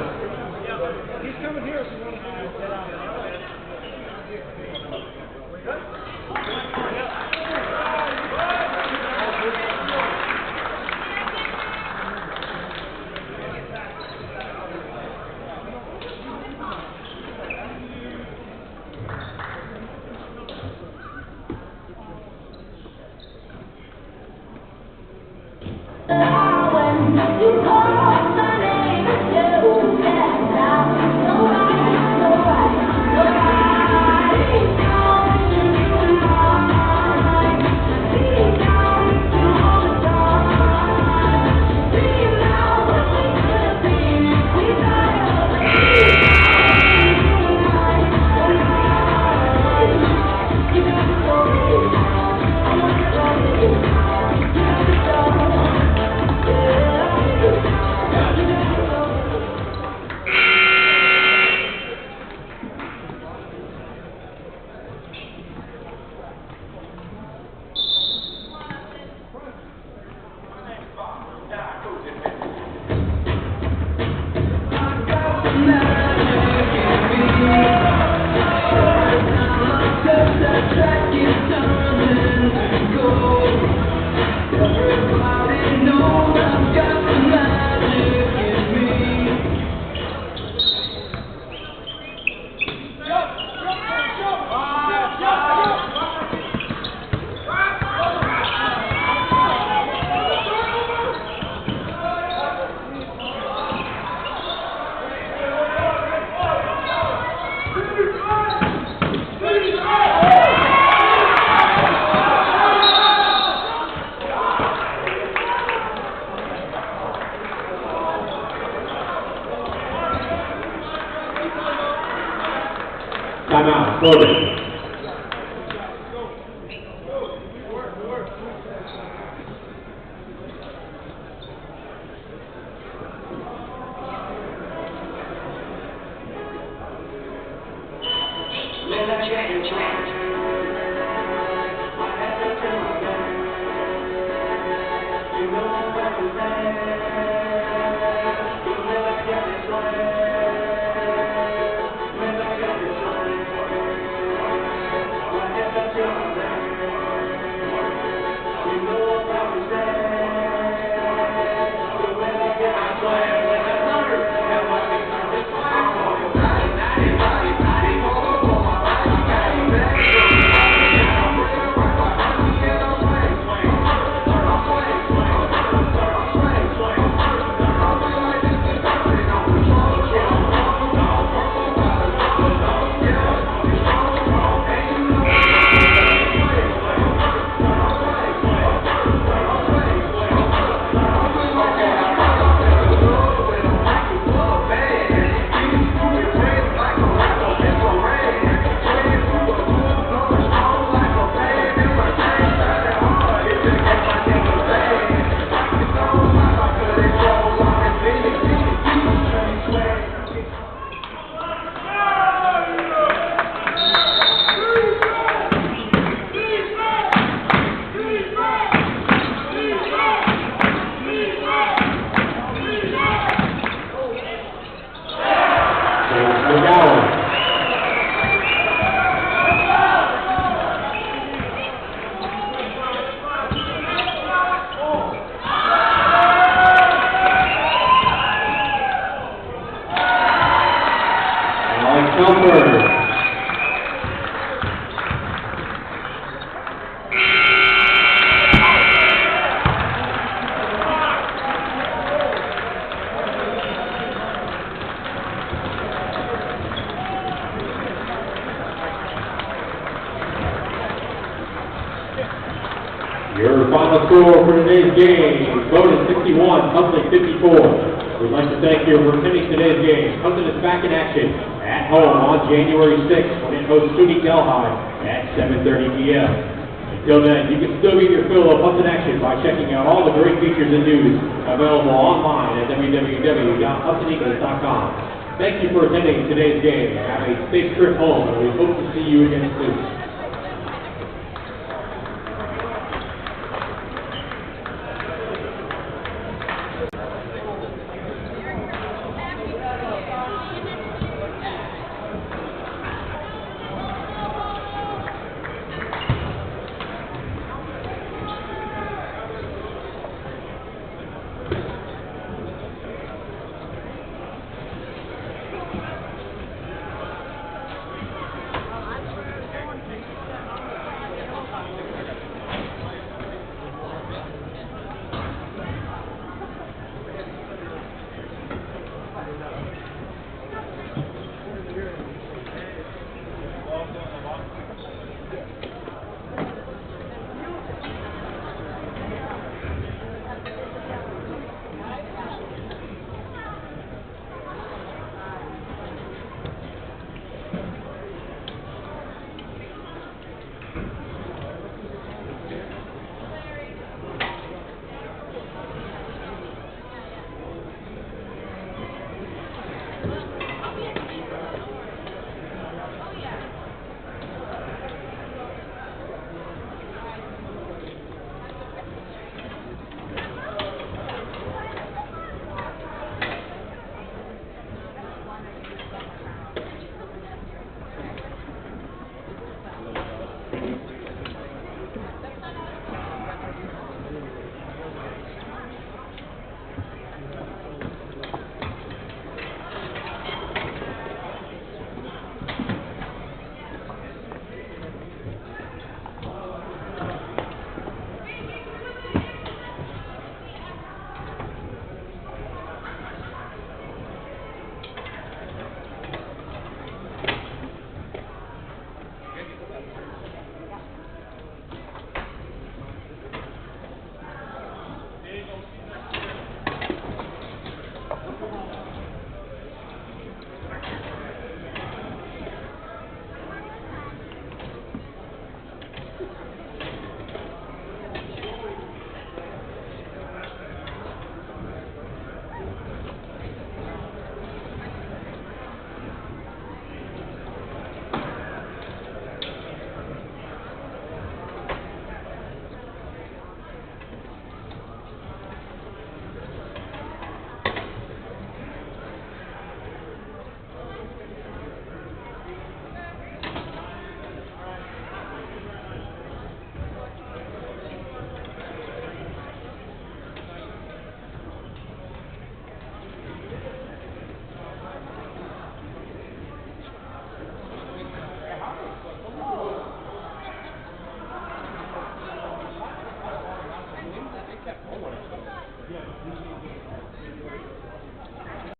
Timeout, Corbin. Your final score for today's game, Bowdoin 61, Husson 54. We'd like to thank you for attending today's game. Husson is back in action at home on January 6th when it hosts SUNY Delhi at 7:30 p.m. Until then, you can still get your fill of Husson action by checking out all the great features and news available online at www.hussoneagles.com. Thank you for attending today's game. Have a safe trip home, and we hope to see you again soon.